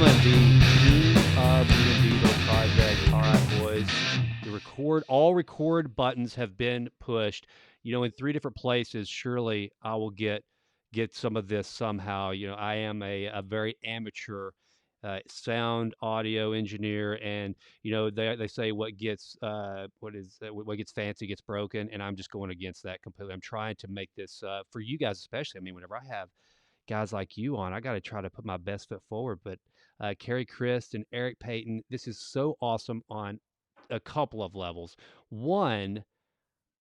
gentlemen, the team of the In Vivo project. All right, boys. All record buttons have been pushed. In 3 different places. Surely I will get some of this somehow. I am a very amateur sound audio engineer, and they say what gets fancy gets broken, and I'm just going against that completely. I'm trying to make this for you guys especially. I mean, whenever I have guys like you on, I got to try to put my best foot forward. But Carey, Crist, and Peyton, this is so awesome on a couple of levels. One,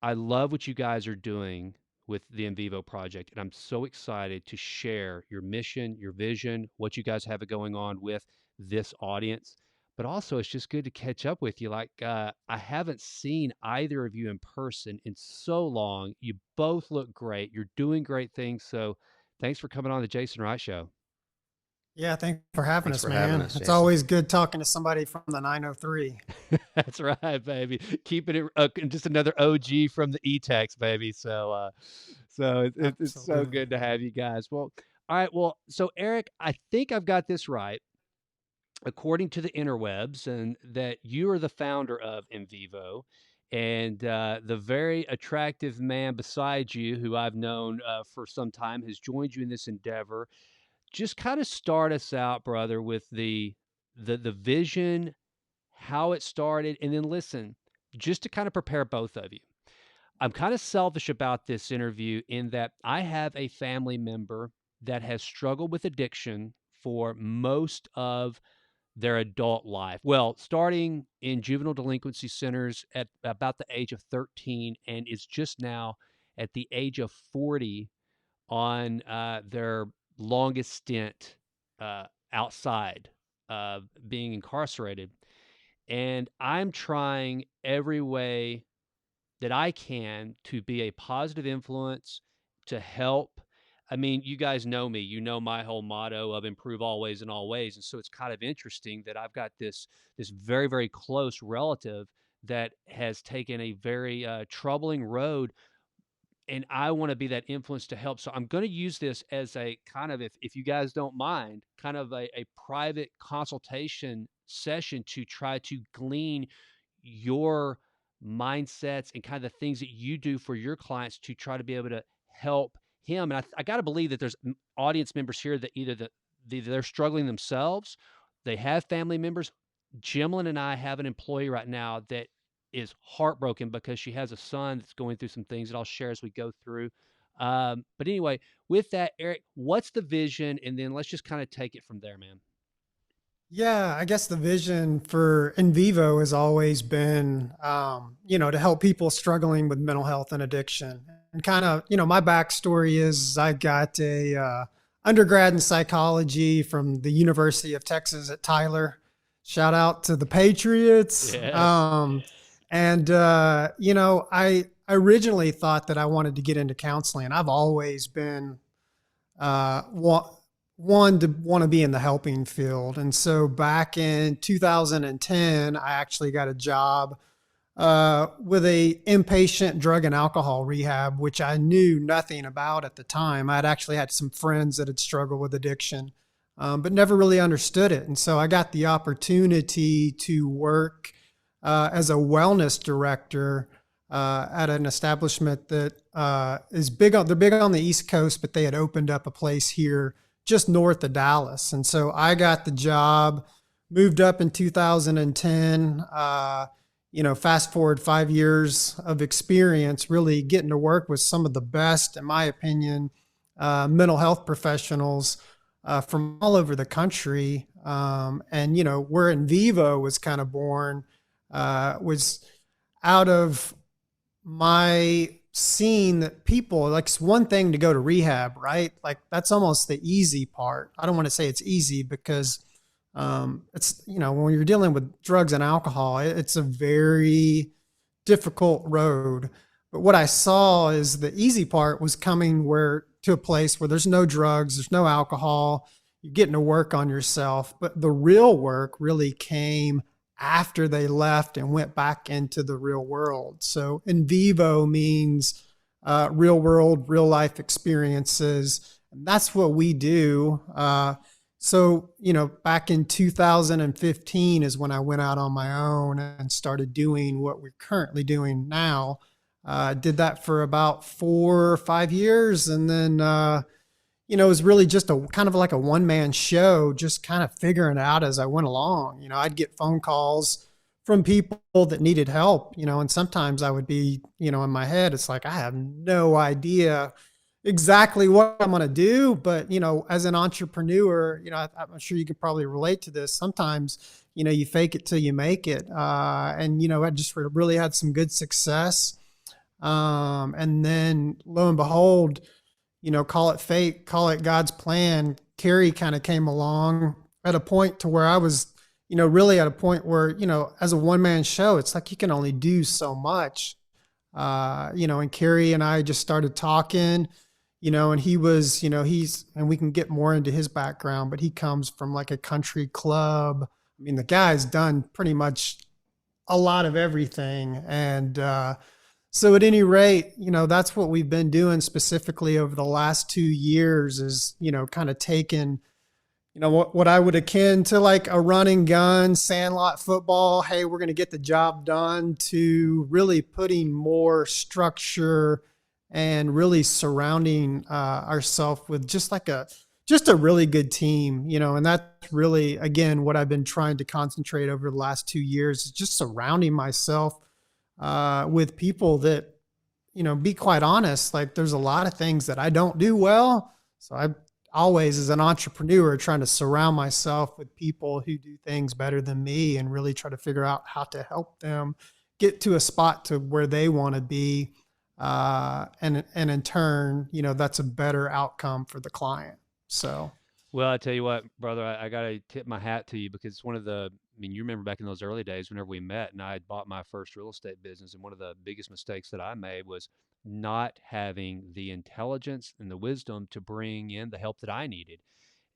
I love what you guys are doing with the In Vivo project, and I'm so excited to share your mission, your vision, what you guys have going on with this audience. But also, it's just good to catch up with you. Like, I haven't seen either of you in person in so long. You both look great. You're doing great things. So, thanks for coming on the Jason Wright Show. Yeah, thanks for having Thanks us, for having man. us, It's Jason. always good talking to somebody from the 903. That's right, baby. Keeping it just another OG from the E-Tex, baby. It's so Absolutely. good to have you guys. Well, all right. Well, so Eric, I think I've got this right. According to the interwebs, and that you are the founder of In Vivo, and the very attractive man beside you, who I've known for some time, has joined you in this endeavor. Just kind of start us out, brother, with the vision, how it started, and then listen, just to kind of prepare both of you. I'm kind of selfish about this interview in that I have a family member that has struggled with addiction for most of their adult life. Well, starting in juvenile delinquency centers at about the age of 13, and is just now at the age of 40 on their longest stint outside of being incarcerated. And I'm trying every way that I can to be a positive influence, to help. I mean, you guys know me. You know my whole motto of improve always in all ways. And so it's kind of interesting that I've got this very, very close relative that has taken a very troubling road, and I want to be that influence to help. So I'm going to use this as a kind of, if you guys don't mind, kind of a private consultation session to try to glean your mindsets and kind of the things that you do for your clients to try to be able to help him. And I got to believe that there's audience members here that either they're struggling themselves, they have family members. Jimlyn and I have an employee right now that is heartbroken because she has a son that's going through some things that I'll share as we go through. But anyway, with that, Eric, what's the vision? And then let's just kind of take it from there, man. Yeah, I guess the vision for In Vivo has always been, to help people struggling with mental health and addiction. And kind of, my backstory is I got a undergrad in psychology from the University of Texas at Tyler. Shout out to the Patriots. Yes. I originally thought that I wanted to get into counseling. I've always been one to want to be in the helping field. And so back in 2010, I actually got a job with a inpatient drug and alcohol rehab, which I knew nothing about at the time. I'd actually had some friends that had struggled with addiction, but never really understood it. And so I got the opportunity to work as a wellness director at an establishment that they're big on the East Coast, but they had opened up a place here just north of Dallas. And so I got the job, moved up in 2010, fast forward 5 years of experience, really getting to work with some of the best, in my opinion, mental health professionals from all over the country. Where In Vivo was kind of born, was out of my seeing that people, like, it's one thing to go to rehab, right? Like, that's almost the easy part. I don't want to say it's easy because it's, when you're dealing with drugs and alcohol, it's a very difficult road. But what I saw is the easy part was coming to a place where there's no drugs, there's no alcohol, you're getting to work on yourself. But the real work really came after they left and went back into the real world. So In Vivo means real world, real life experiences. And that's what we do. So, back in 2015 is when I went out on my own and started doing what we're currently doing now. Did that for about 4 or 5 years. And then, it was really just a kind of like a one man show, just kind of figuring it out as I went along. I'd get phone calls from people that needed help, and sometimes I would be, in my head, it's like, I have no idea exactly what I'm going to do. But, as an entrepreneur, I'm sure you could probably relate to this. Sometimes, you fake it till you make it. And, I just really had some good success. And then lo and behold, call it fate, call it God's plan. Carey kind of came along at a point to where I was, really at a point where, as a one man show, it's like you can only do so much. And Carey and I just started talking, and he was, and we can get more into his background, but he comes from like a country club. I mean, the guy's done pretty much a lot of everything. And, so at any rate, that's what we've been doing specifically over the last 2 years is, kind of taking, what I would akin to like a run and gun sandlot football. Hey, we're going to get the job done, to really putting more structure and really surrounding ourselves with just a really good team, and that's really, again, what I've been trying to concentrate over the last 2 years is just surrounding myself with people that, be quite honest, like there's a lot of things that I don't do well. So I always, as an entrepreneur, trying to surround myself with people who do things better than me and really try to figure out how to help them get to a spot to where they want to be. And in turn, that's a better outcome for the client. So Well, I tell you what, brother, I got to tip my hat to you because it's one of you remember back in those early days whenever we met and I had bought my first real estate business. And one of the biggest mistakes that I made was not having the intelligence and the wisdom to bring in the help that I needed.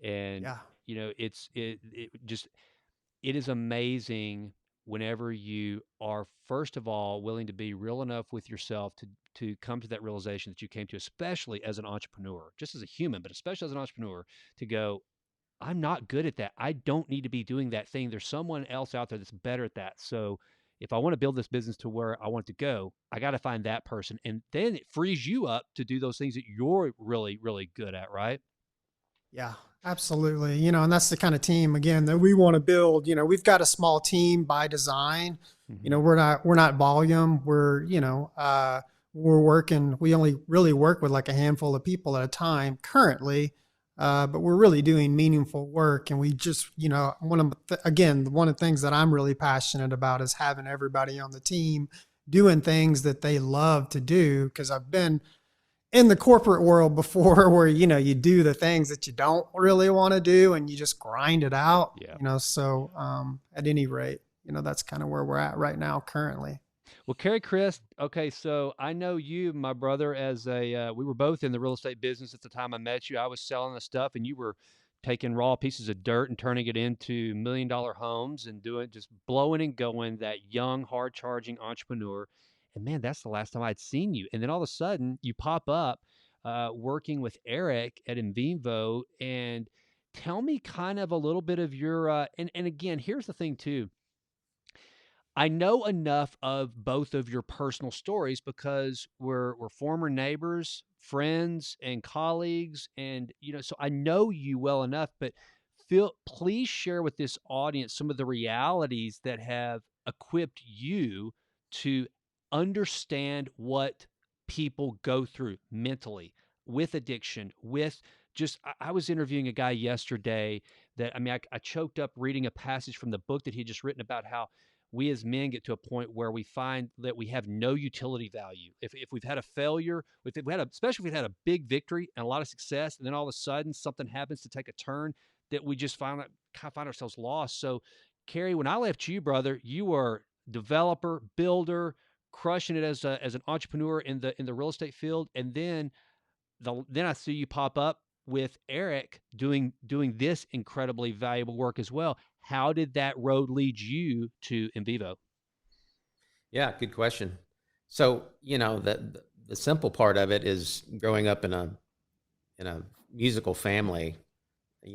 And, yeah, it just, it is amazing whenever you are, first of all, willing to be real enough with yourself to come to that realization that you came to, especially as an entrepreneur, just as a human, but especially as an entrepreneur, to go, I'm not good at that. I don't need to be doing that thing. There's someone else out there that's better at that. So if I want to build this business to where I want it to go, I got to find that person. And then it frees you up to do those things that you're really, really good at, right? yeah, absolutely. And that's the kind of team, again, that we want to build. We've got a small team by design. Hmm. We're not volume. We're working, we only really work with like a handful of people at a time currently. But we're really doing meaningful work. And we just, again, one of the things that I'm really passionate about is having everybody on the team doing things that they love to do. Cause I've been in the corporate world before where, you do the things that you don't really want to do and you just grind it out, Yeah. so, at any rate, that's kind of where we're at right now currently. Well, Carey, Crist, okay, so I know you, my brother, as we were both in the real estate business at the time I met you. I was selling the stuff, and you were taking raw pieces of dirt and turning it into $1 million homes and doing just blowing and going, that young, hard charging entrepreneur. And man, that's the last time I'd seen you. And then all of a sudden, you pop up working with Eric at In Vivo. And tell me kind of a little bit of your, and again, here's the thing, too. I know enough of both of your personal stories because we're former neighbors, friends, and colleagues, and so I know you well enough. But please share with this audience some of the realities that have equipped you to understand what people go through mentally with addiction. With just, I was interviewing a guy yesterday that I choked up reading a passage from the book that he had just written about how we as men get to a point where we find that we have no utility value. If we've had a failure, if we had especially if we've had a big victory and a lot of success, and then all of a sudden something happens to take a turn, that we just find ourselves lost. So, Carey, when I left you, brother, you were developer, builder, crushing it as an entrepreneur in the real estate field, and then I see you pop up with Eric doing this incredibly valuable work as well. How did that road lead you to In Vivo? Yeah, good question. So, the simple part of it is growing up in a musical family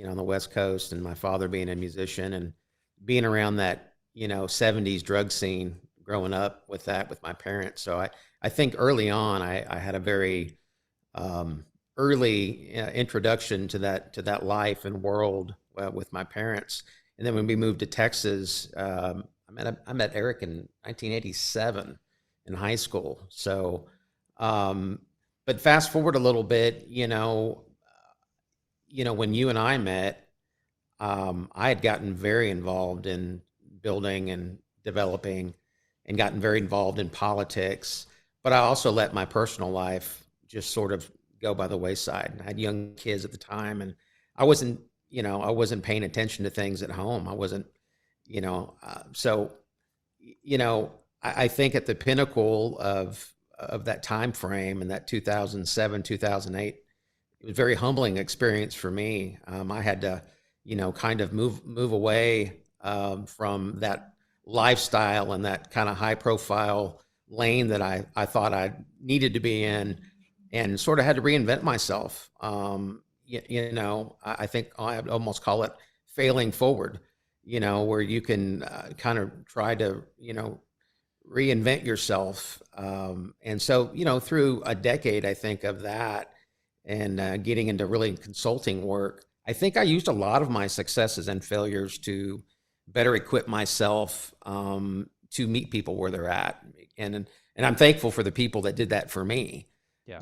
on the West Coast, and my father being a musician and being around that, 70s drug scene growing up with that with my parents. So I think early on I had a very um, early introduction to that life and world with my parents. And then when we moved to Texas, I met Eric in 1987 in high school. So, but fast forward a little bit, when you and I met, I had gotten very involved in building and developing and gotten very involved in politics, but I also let my personal life just sort of go by the wayside. I had young kids at the time, and I wasn't, I wasn't paying attention to things at home. I wasn't, so, I think at the pinnacle of that time frame and that 2007, 2008, it was a very humbling experience for me. I had to, kind of move away from that lifestyle and that kind of high profile lane that I thought I needed to be in, and sort of had to reinvent myself. I think I would almost call it failing forward, where you can kind of try to, reinvent yourself. And so, through a decade, I think of that, and getting into really consulting work, I think I used a lot of my successes and failures to better equip myself to meet people where they're at, and I'm thankful for the people that did that for me. Yeah.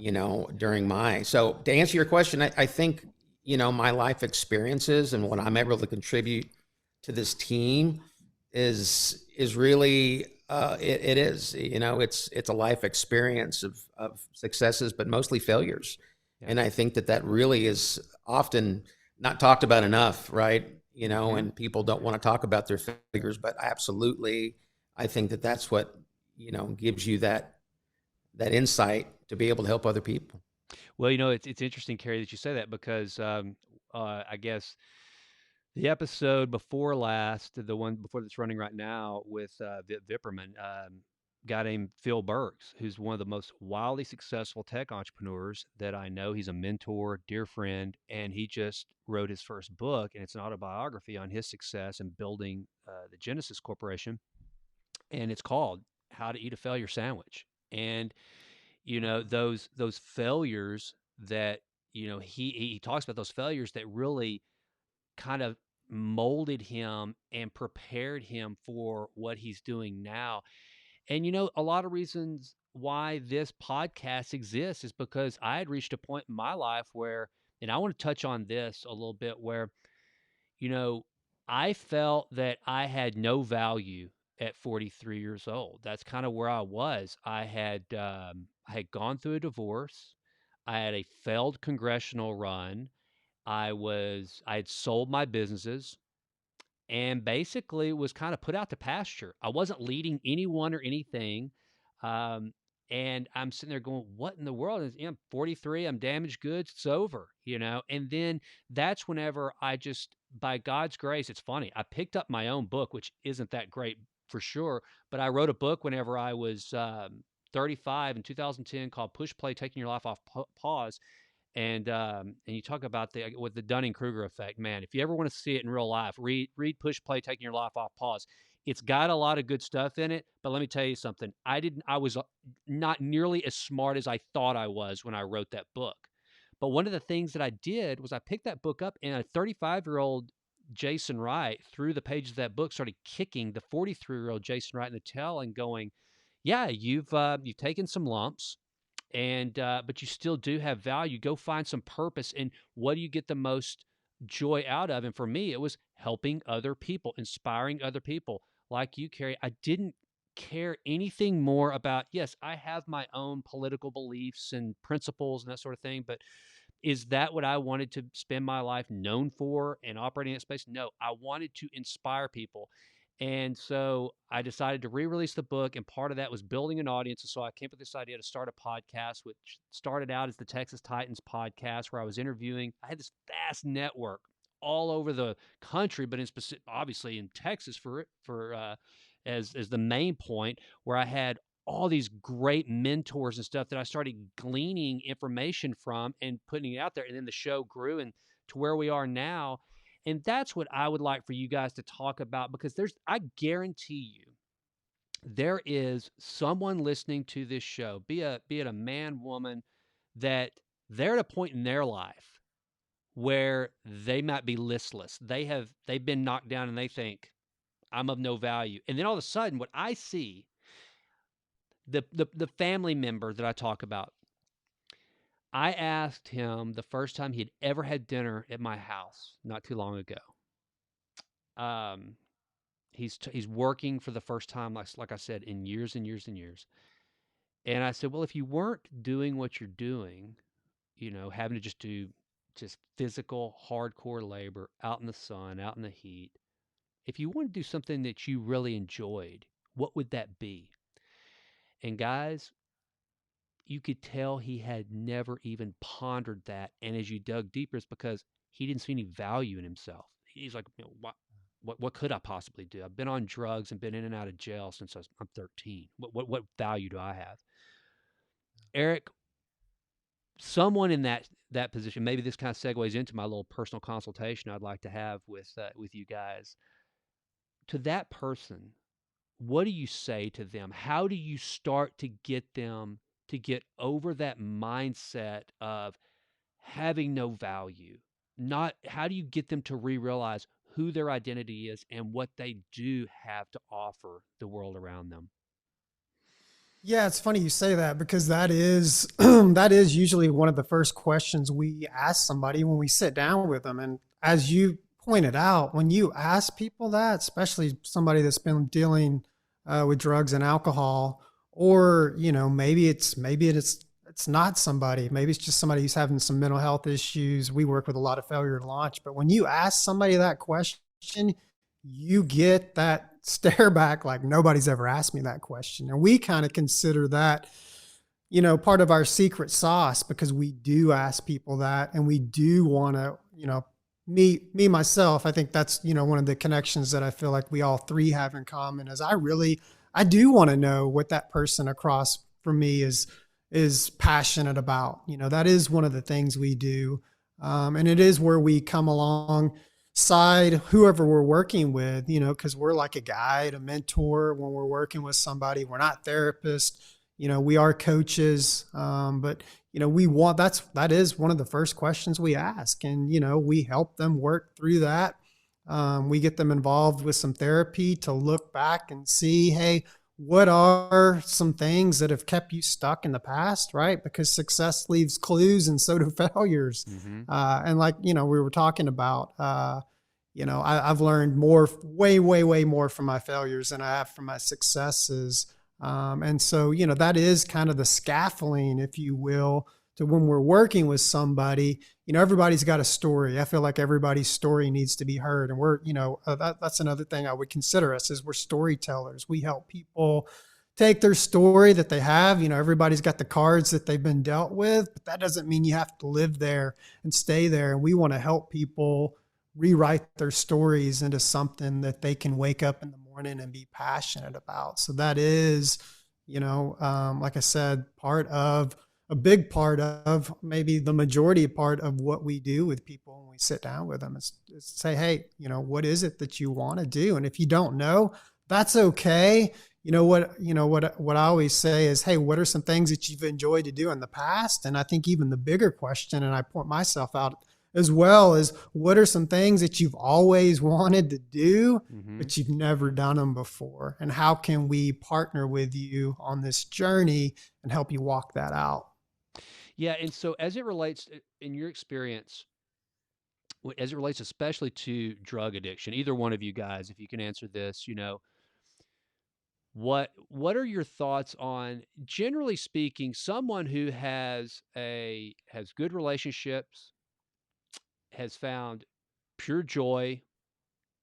During my so to answer your question, I think my life experiences and what I'm able to contribute to this team is really it is it's a life experience of successes, but mostly failures. Yeah. And I think that really is often not talked about enough, right? And people don't want to talk about their failures, but absolutely, I think that that's what gives you that insight to be able to help other people. Well, it's interesting, Carey, that you say that because I guess the episode before last, the one before that's running right now with Vipperman, guy named Phil Burks, who's one of the most wildly successful tech entrepreneurs that I know. He's a mentor, dear friend, and he just wrote his first book, and it's an autobiography on his success in building the Genesis Corporation, and it's called How to Eat a Failure Sandwich. And those failures that he talks about, those failures that really kind of molded him and prepared him for what he's doing now. And a lot of reasons why this podcast exists is because I had reached a point in my life where, and I want to touch on this a little bit, where you know I felt that I had no value at 43 years old. That's kind of where I was. I had gone through a divorce. I had a failed congressional run. I had sold my businesses and basically was kind of put out to pasture. I wasn't leading anyone or anything. Um, and I'm sitting there going, what in the world? I'm 43, I'm damaged goods, it's over. And then that's whenever I just, by God's grace, it's funny. I picked up my own book, which isn't that great for sure, but I wrote a book whenever I was 35 in 2010 called Push Play, Taking Your Life Off Pause. And you talk about with the Dunning-Kruger effect, man. If you ever want to see it in real life, read Push Play, Taking Your Life Off Pause. It's got a lot of good stuff in it, but let me tell you something. I was not nearly as smart as I thought I was when I wrote that book. But one of the things that I did was I picked that book up, and a 35-year-old Jason Wright, through the pages of that book, started kicking the 43-year-old Jason Wright in the tail and going, "Yeah, you've taken some lumps, and but you still do have value. Go find some purpose, and what do you get the most joy out of?" And for me, it was helping other people, inspiring other people like you, Carey. I didn't care anything more about, yes, I have my own political beliefs and principles and that sort of thing, but is that what I wanted to spend my life known for and operating in that space? No, I wanted to inspire people. And so I decided to re-release the book, and part of that was building an audience. And so I came up with this idea to start a podcast, which started out as the Texas Titans podcast, where I was interviewing. I had this vast network all over the country, but in specific, obviously in Texas as the main point, where I had all these great mentors and stuff that I started gleaning information from and putting it out there. And then the show grew, and to where we are now. And that's what I would like for you guys to talk about, because I guarantee you, there is someone listening to this show, be it a man, woman, that they're at a point in their life where they might be listless. They've been knocked down and they think, I'm of no value. And then all of a sudden, what I see, the family member that I talk about, I asked him the first time he'd ever had dinner at my house not too long ago. He's working for the first time, like I said, in years and years and years. And I said, well, if you weren't doing what you're doing, having to just do just physical, hardcore labor out in the sun, out in the heat, if you want to do something that you really enjoyed, what would that be? And guys, you could tell he had never even pondered that. And as you dug deeper, it's because he didn't see any value in himself. He's like, what could I possibly do? I've been on drugs and been in and out of jail since I'm 13. What value do I have? Eric, someone in that position, maybe this kind of segues into my little personal consultation I'd like to have with you guys. To that person, what do you say to them? How do you start to get them to get over that mindset of having no value? Not how do you get them to realize who their identity is and what they do have to offer the world around them? Yeah, it's funny you say that, because that is that is usually one of the first questions we ask somebody when we sit down with them. And as you pointed out, when you ask people that, especially somebody that's been dealing with drugs and alcohol, or maybe it's not somebody, maybe it's just somebody who's having some mental health issues. We work with a lot of failure to launch, but when you ask somebody that question, you get that stare back like, nobody's ever asked me that question. And we kind of consider that, part of our secret sauce, because we do ask people that, and we do want to, me myself, I think that's, one of the connections that I feel like we all three have in common is I do want to know what that person across from me is passionate about. That is one of the things we do. And it is where we come alongside whoever we're working with, because we're like a guide, a mentor when we're working with somebody. We're not therapists, we are coaches. But that is one of the first questions we ask. And, we help them work through that. We get them involved with some therapy to look back and see, hey, what are some things that have kept you stuck in the past, right? Because success leaves clues and so do failures. Mm-hmm. And like, we were talking about, I've learned way, way, way more from my failures than I have from my successes. And so, that is kind of the scaffolding, if you will, to when we're working with somebody. Everybody's got a story. I feel like everybody's story needs to be heard. And we're, that's another thing I would consider us, is we're storytellers. We help people take their story that they have. Everybody's got the cards that they've been dealt with, but that doesn't mean you have to live there and stay there. And we want to help people rewrite their stories into something that they can wake up in the morning and be passionate about. So that is, like I said, a big part of, maybe the majority part of what we do with people when we sit down with them is say, hey, what is it that you want to do? And if you don't know, that's okay. What I always say is, hey, what are some things that you've enjoyed to do in the past? And I think even the bigger question, and I point myself out as well, is what are some things that you've always wanted to do, Mm-hmm. but you've never done them before? And how can we partner with you on this journey and help you walk that out? Yeah, and so as it relates, in your experience, as it relates especially to drug addiction, either one of you guys, if you can answer this, what are your thoughts on, generally speaking, someone who has good relationships, has found pure joy,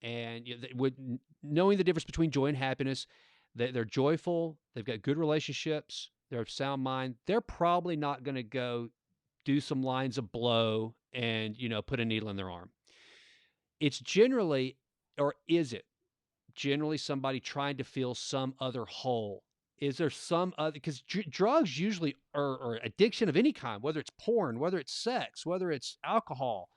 and knowing the difference between joy and happiness, they're joyful, they've got good relationships, they're of sound mind, they're probably not going to go do some lines of blow and put a needle in their arm. It's generally, or is it generally, somebody trying to fill some other hole? Is there some other, because drugs usually, or addiction of any kind, whether it's porn, whether it's sex, whether it's alcohol,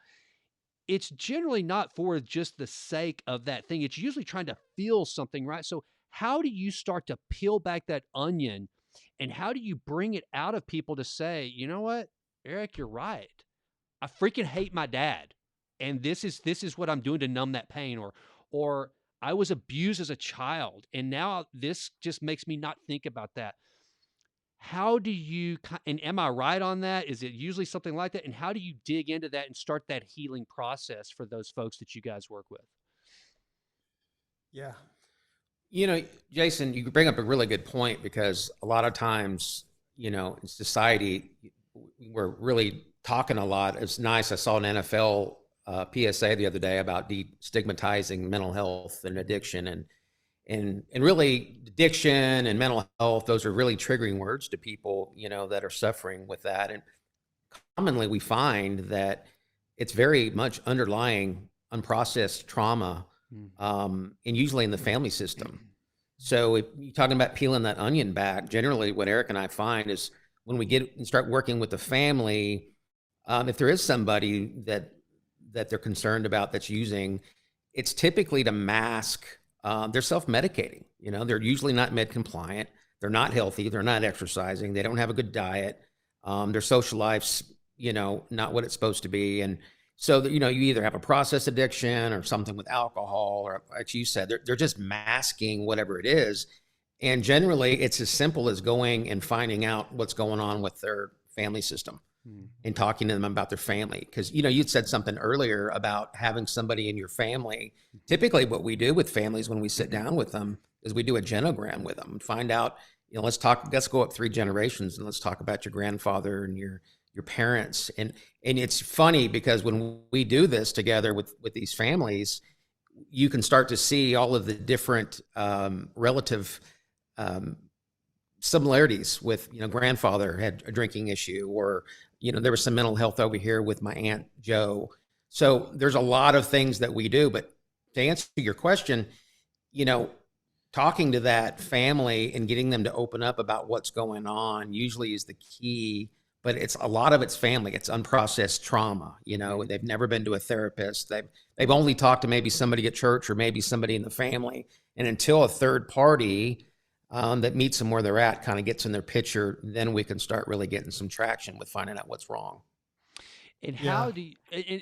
it's generally not for just the sake of that thing. It's usually trying to feel something, right? So how do you start to peel back that onion, and how do you bring it out of people to say, you know what, Eric, you're right. I freaking hate my dad, and this is what I'm doing to numb that pain, or I was abused as a child, and now this just makes me not think about that. How do you, and am I right on that? Is it usually something like that? And how do you dig into that and start that healing process for those folks that you guys work with? Yeah. Jason, you bring up a really good point because a lot of times, in society, we're really talking a lot. It's nice. I saw an NFL PSA the other day about destigmatizing mental health and addiction, and really addiction and mental health. Those are really triggering words to people, that are suffering with that. And commonly, we find that it's very much underlying unprocessed trauma, Mm. and usually in the family system. So if you're talking about peeling that onion back, generally what Eric and I find is when we get and start working with the family, if there is somebody that they're concerned about that's using, it's typically to mask. They're self-medicating. They're usually not med compliant. They're not healthy. They're not exercising. They don't have a good diet. Their social life's not what it's supposed to be, and so that, you either have a process addiction or something with alcohol, or like you said, they're just masking whatever it is. And generally, it's as simple as going and finding out what's going on with their family system Mm. and talking to them about their family. Because, you'd said something earlier about having somebody in your family. Typically, what we do with families when we sit down with them is we do a genogram with them and find out, let's go up 3 generations and let's talk about your grandfather and your parents. And it's funny because when we do this together with these families, you can start to see all of the different relative similarities with, grandfather had a drinking issue, or, there was some mental health over here with my Aunt Joe. So there's a lot of things that we do. But to answer your question, talking to that family and getting them to open up about what's going on usually is the key. But a lot of it's family. It's unprocessed trauma. They've never been to a therapist. They've only talked to maybe somebody at church or maybe somebody in the family. And until a third party that meets them where they're at kind of gets in their picture, then we can start really getting some traction with finding out what's wrong. And Yeah. how do you,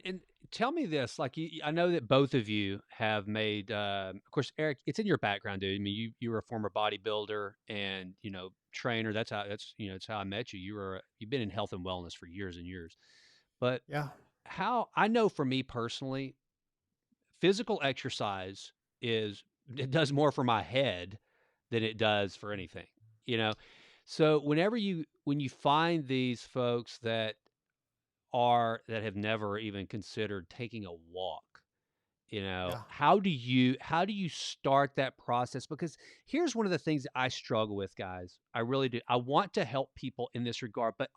and tell me this, like I know that both of you have made, of course, Eric, it's in your background, dude. I mean, you were a former bodybuilder and, trainer. It's how I met you. You've been in health and wellness for years and years. But Yeah. how, I know for me personally, physical exercise it does more for my head than it does for anything, you know? So when you find these folks that have never even considered taking a walk, Yeah. how do you start that process? Because here's one of the things that I struggle with, guys. I really do. I want to help people in this regard, but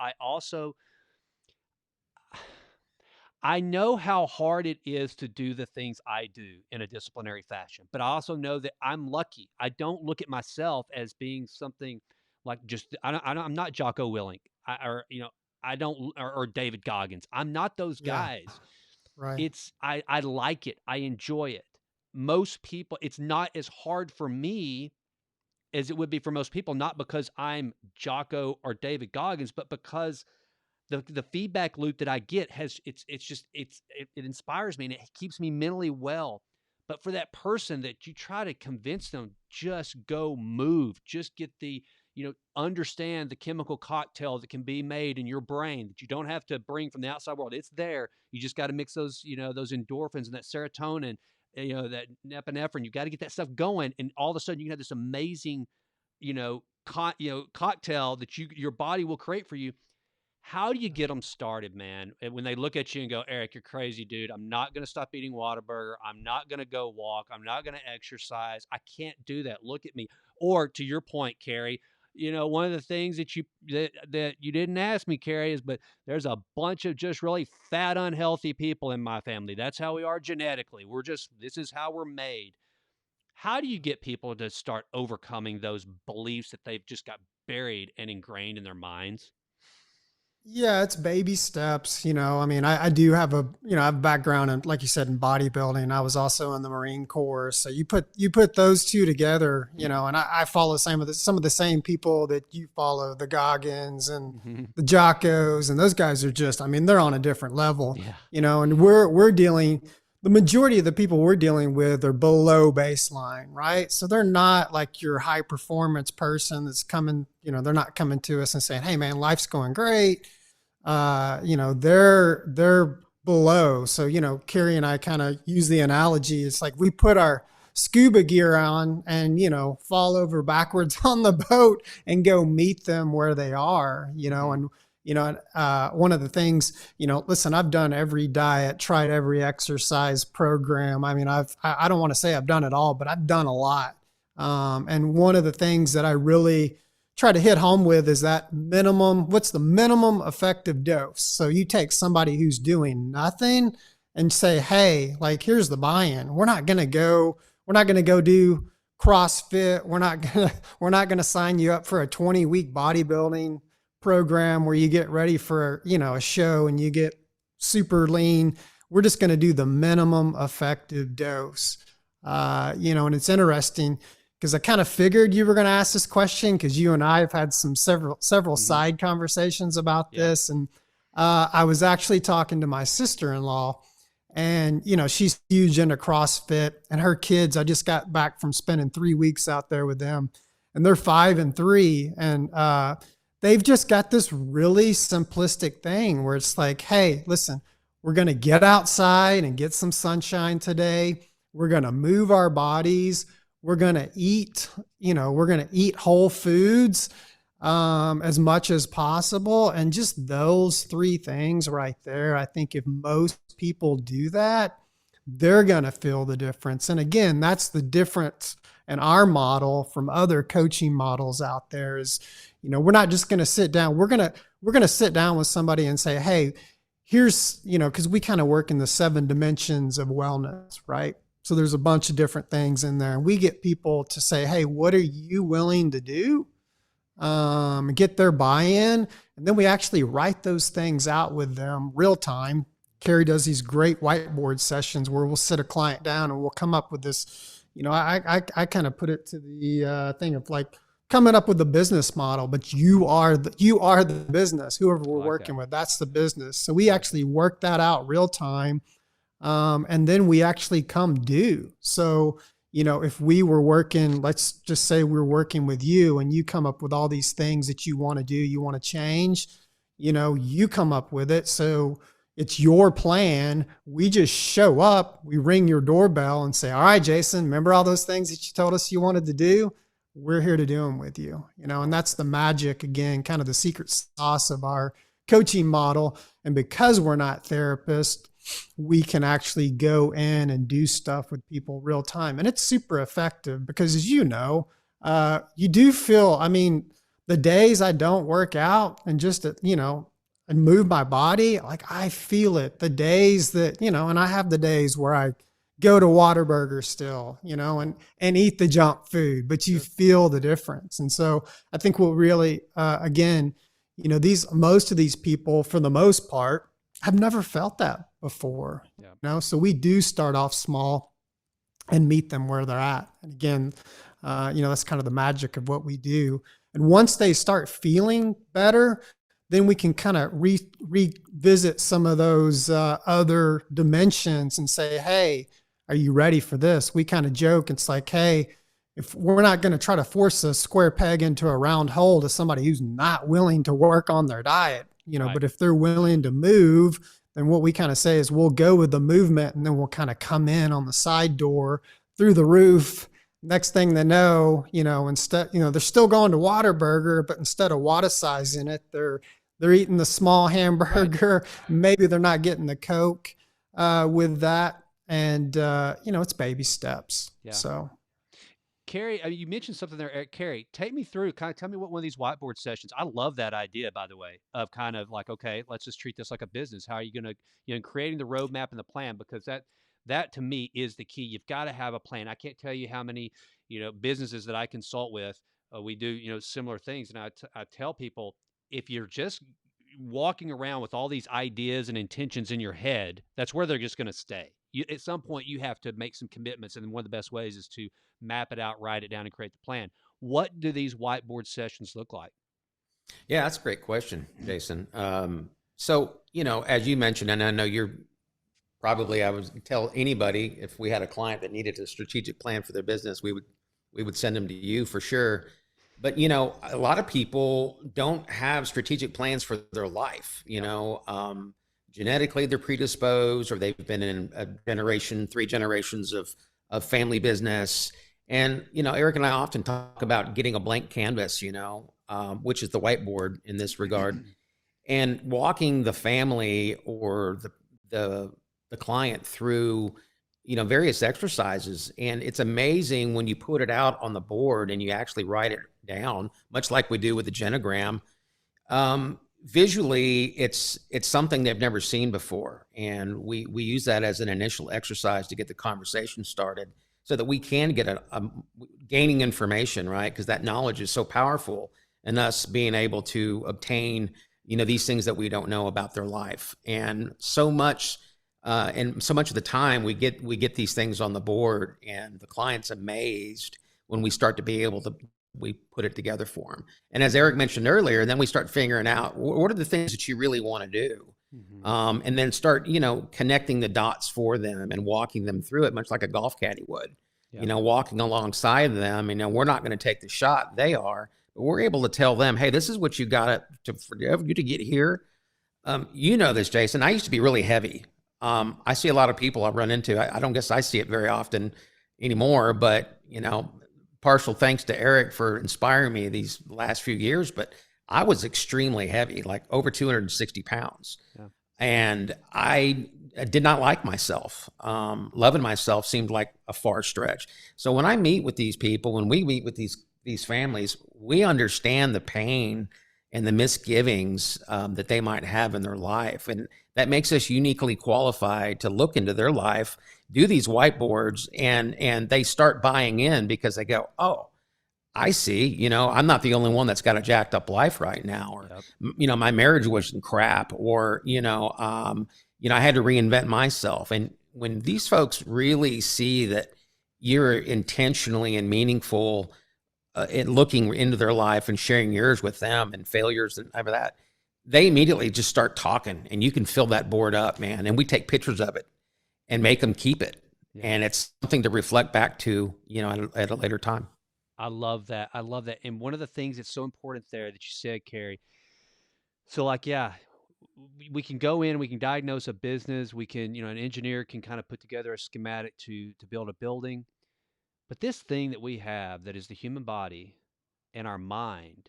I know how hard it is to do the things I do in a disciplinary fashion, but I also know that I'm lucky. I don't look at myself as being something like just I'm not Jocko Willink, I don't, or David Goggins. I'm not those Yeah. guys. Right. I like it. I enjoy it. Most people, it's not as hard for me as it would be for most people, not because I'm Jocko or David Goggins, but because the feedback loop that I get it inspires me and it keeps me mentally well. But for that person that you try to convince them, just go move, just get understand the chemical cocktail that can be made in your brain that you don't have to bring from the outside world. It's there. You just got to mix those endorphins and that serotonin, that epinephrine. You got to get that stuff going. And all of a sudden you can have this amazing, cocktail that your body will create for you. How do you get them started, man? And when they look at you and go, Eric, you're crazy, dude. I'm not going to stop eating Whataburger. I'm not going to go walk. I'm not going to exercise. I can't do that. Look at me. Or to your point, Carey, one of the things that you didn't ask me, Carey, is but there's a bunch of just really fat, unhealthy people in my family. That's how we are genetically. This is how we're made. How do you get people to start overcoming those beliefs that they've just got buried and ingrained in their minds? Yeah, it's baby steps. I mean, I do have I have a background in, like you said, in bodybuilding. I was also in the Marine Corps. So you put those two together, and I follow some of the same people that you follow, the Goggins and Mhm. the Jockos, and those guys are just, I mean, they're on a different level, Yeah. and we're dealing, the majority of the people we're dealing with are below baseline, right? So they're not like your high performance person that's coming, they're not coming to us and saying, "Hey man, life's going great." They're below. So, Carey and I kind of use the analogy. It's like we put our scuba gear on and, fall over backwards on the boat and go meet them where they are, Mhm. and, one of the things, listen, I've done every diet, tried every exercise program. I mean, I don't want to say I've done it all, but I've done a lot. And one of the things that I really try to hit home with is that what's the minimum effective dose? So you take somebody who's doing nothing and say, "Hey, like, here's the buy-in. We're not going to go do CrossFit. We're not going to sign you up for a 20-week bodybuilding program where you get ready for, a show and you get super lean. We're just going to do the minimum effective dose." And it's interesting because I kind of figured you were going to ask this question because you and I have had several Mhm. side conversations about Yeah. this, and I was actually talking to my sister-in-law, and she's huge into CrossFit, and her kids. I just got back from spending 3 weeks out there with them, and they're 5 and 3, and they've just got this really simplistic thing where it's like, "Hey, listen, we're going to get outside and get some sunshine today. We're going to move our bodies. We're going to eat whole foods as much as possible." And just those three things right there, I think if most people do that, they're going to feel the difference. And again, that's the difference in our model from other coaching models out there is, we're not just going to sit down. We're going to sit down with somebody and say, "Hey, here's, because we kind of work in the 7 dimensions of wellness, right? So there's a bunch of different things in there. And we get people to say, "Hey, what are you willing to do?" Get their buy-in. And then we actually write those things out with them real time. Carey does these great whiteboard sessions where we'll sit a client down and we'll come up with this. I kind of put it to the thing of like coming up with a business model, but you are the business. Whoever I we're like that. working with, that's the business. So I we like that. actually work that out real time, and then we actually come due. So, if we were working, let's just say we're working with you and you come up with all these things that you want to do, you want to change, you come up with it. So it's your plan. We just show up, we ring your doorbell and say, "All right, Jason, remember all those things that you told us you wanted to do? We're here to do them with you." And Right. that's the magic, again, kind of the secret sauce of our coaching model. And because we're not therapists, we can actually go in and do stuff with people real time. And it's super effective because, as you do feel, I mean, the days I don't work out and just, and move my body, like I feel it. The days that, and I have the days where I go to Whataburger still, and eat the junk food, but you Sure. feel the difference. And so I think what really, again, most of these people, for the most part, have never felt that before. Yeah. So we do start off small and meet them where they're at. And again, that's kind of the magic of what we do. And once they start feeling better, then we can kind of revisit some of those other dimensions and say, "Hey, are you ready for this?" We kind of joke. It's like, "Hey, if we're not going to try to force a square peg into a round hole to somebody who's not willing to work on their diet, Right. but if they're willing to move, then what we kind of say is we'll go with the movement and then we'll kind of come in on the side door through the roof. Next thing they know, instead, they're still going to Whataburger, but instead of water sizing it, they're eating the small Right. hamburger. Maybe they're not getting the Coke with that. And, it's baby steps. Yeah. So Carey, you mentioned something there, Eric. Carey, take me through, kind of tell me what one of these whiteboard sessions. I love that idea, by the way, of kind of like, okay, let's just treat this like a business. How are you going to, creating the roadmap and the plan, because that to me is the key. You've got to have a plan. I can't tell you how many, businesses that I consult with. We do, similar things, and I tell people, if you're just walking around with all these ideas and intentions in your head, that's where they're just going to stay. At some point, you have to make some commitments, and one of the best ways is to map it out, write it down, and create the plan. What do these whiteboard sessions look like? Yeah, that's a great question, Jason. So, as you mentioned, and I know you're probably, I would tell anybody, if we had a client that needed a strategic plan for their business, we would send them to you for sure. But, a lot of people don't have strategic plans for their life. Genetically they're predisposed, or they've been in a generation, 3 generations of family business. And, Eric and I often talk about getting a blank canvas, which is the whiteboard in this regard, and walking the family or the client through, various exercises. And it's amazing when you put it out on the board and you actually write it down, much like we do with the genogram. Visually, it's something they've never seen before. And we use that as an initial exercise to get the conversation started so that we can get a gaining information, right? Because that knowledge is so powerful, and us being able to obtain, these things that we don't know about their life. And so much of the time we get these things on the board, and the client's amazed when we start to be able to, we put it together for them. And as Eric mentioned earlier, then we start figuring out what are the things that you really want to do. And then start, connecting the dots for them and walking them through it, much like a golf caddy would, walking alongside them. We're not going to take the shot, they are, but we're able to tell them, hey, this is what you got for you to get here. This, Jason, I used to be really heavy. I see a lot of people I run into. I don't guess I see it very often anymore, but, partial thanks to Eric for inspiring me these last few years, but I was extremely heavy, like over 260 pounds. Yeah. And I did not like myself. Loving myself seemed like a far stretch. So when I meet with these people, when we meet with these families, we understand the pain and the misgivings that they might have in their life. And that makes us uniquely qualified to look into their life, do these whiteboards, and they start buying in because they go, oh, I see, I'm not the only one that's got a jacked up life right now, or, my marriage wasn't crap, or, I had to reinvent myself. And when these folks really see that you're intentionally and meaningful in looking into their life and sharing yours with them, and failures and over that, they immediately just start talking, and you can fill that board up, man. And we take pictures of it and make them keep it. Yeah. And it's something to reflect back to, at a later time. I love that. And one of the things that's so important there that you said, Carey, so we can go in, we can diagnose a business, we can, an engineer can kind of put together a schematic to build a building. But this thing that we have that is the human body and our mind,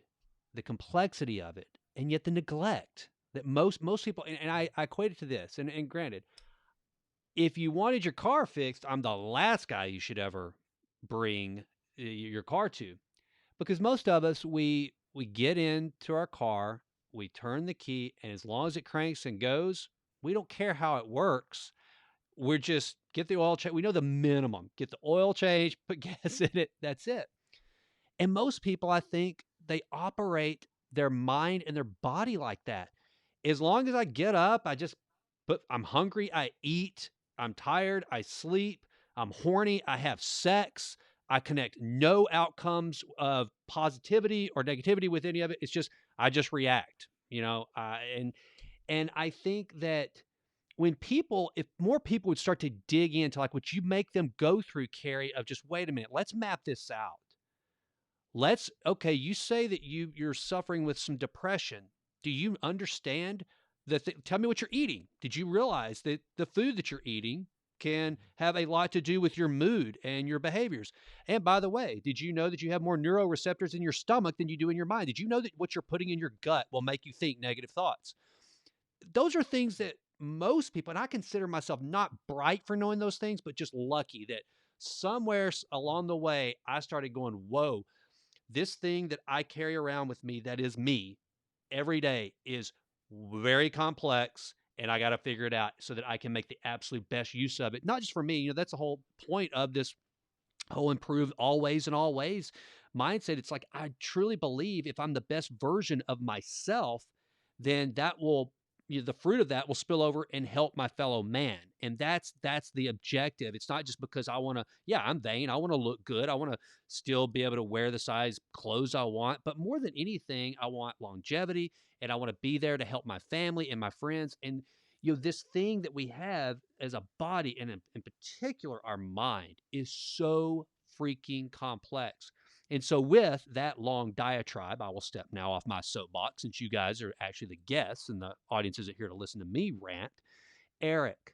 the complexity of it, and yet the neglect that most people, and I equate it to this, and granted, if you wanted your car fixed, I'm the last guy you should ever bring your car to, because most of us, we get into our car, we turn the key, and as long as it cranks and goes, we don't care how it works. We're just get the oil change. We know the minimum. Get the oil change, put gas in it. That's it. And most people, I think, they operate their mind and their body like that. As long as I get up, I'm hungry, I eat. I'm tired, I sleep. I'm horny, I have sex. I connect no outcomes of positivity or negativity with any of it. It's just, I just react, and I think that if more people would start to dig into like what you make them go through, Carey, of just, wait a minute, let's map this out. Okay, you say that you're suffering with some depression. Do you understand tell me what you're eating. Did you realize that the food that you're eating can have a lot to do with your mood and your behaviors? And by the way, did you know that you have more neuroreceptors in your stomach than you do in your mind? Did you know that what you're putting in your gut will make you think negative thoughts? Those are things that most people, and I consider myself not bright for knowing those things, but just lucky that somewhere along the way, I started going, whoa, this thing that I carry around with me that is me every day is very complex, and I got to figure it out so that I can make the absolute best use of it. Not just for me, that's the whole point of this whole improve always and always mindset. It's like, I truly believe if I'm the best version of myself, then that will, the fruit of that will spill over and help my fellow man. And that's the objective. It's not just because I want to, yeah, I'm vain. I want to look good. I want to still be able to wear the size clothes I want. But more than anything, I want longevity, and I want to be there to help my family and my friends. And, this thing that we have as a body, and in particular, our mind, is so freaking complex. And so with that long diatribe, I will step now off my soapbox, since you guys are actually the guests and the audience isn't here to listen to me rant. Eric,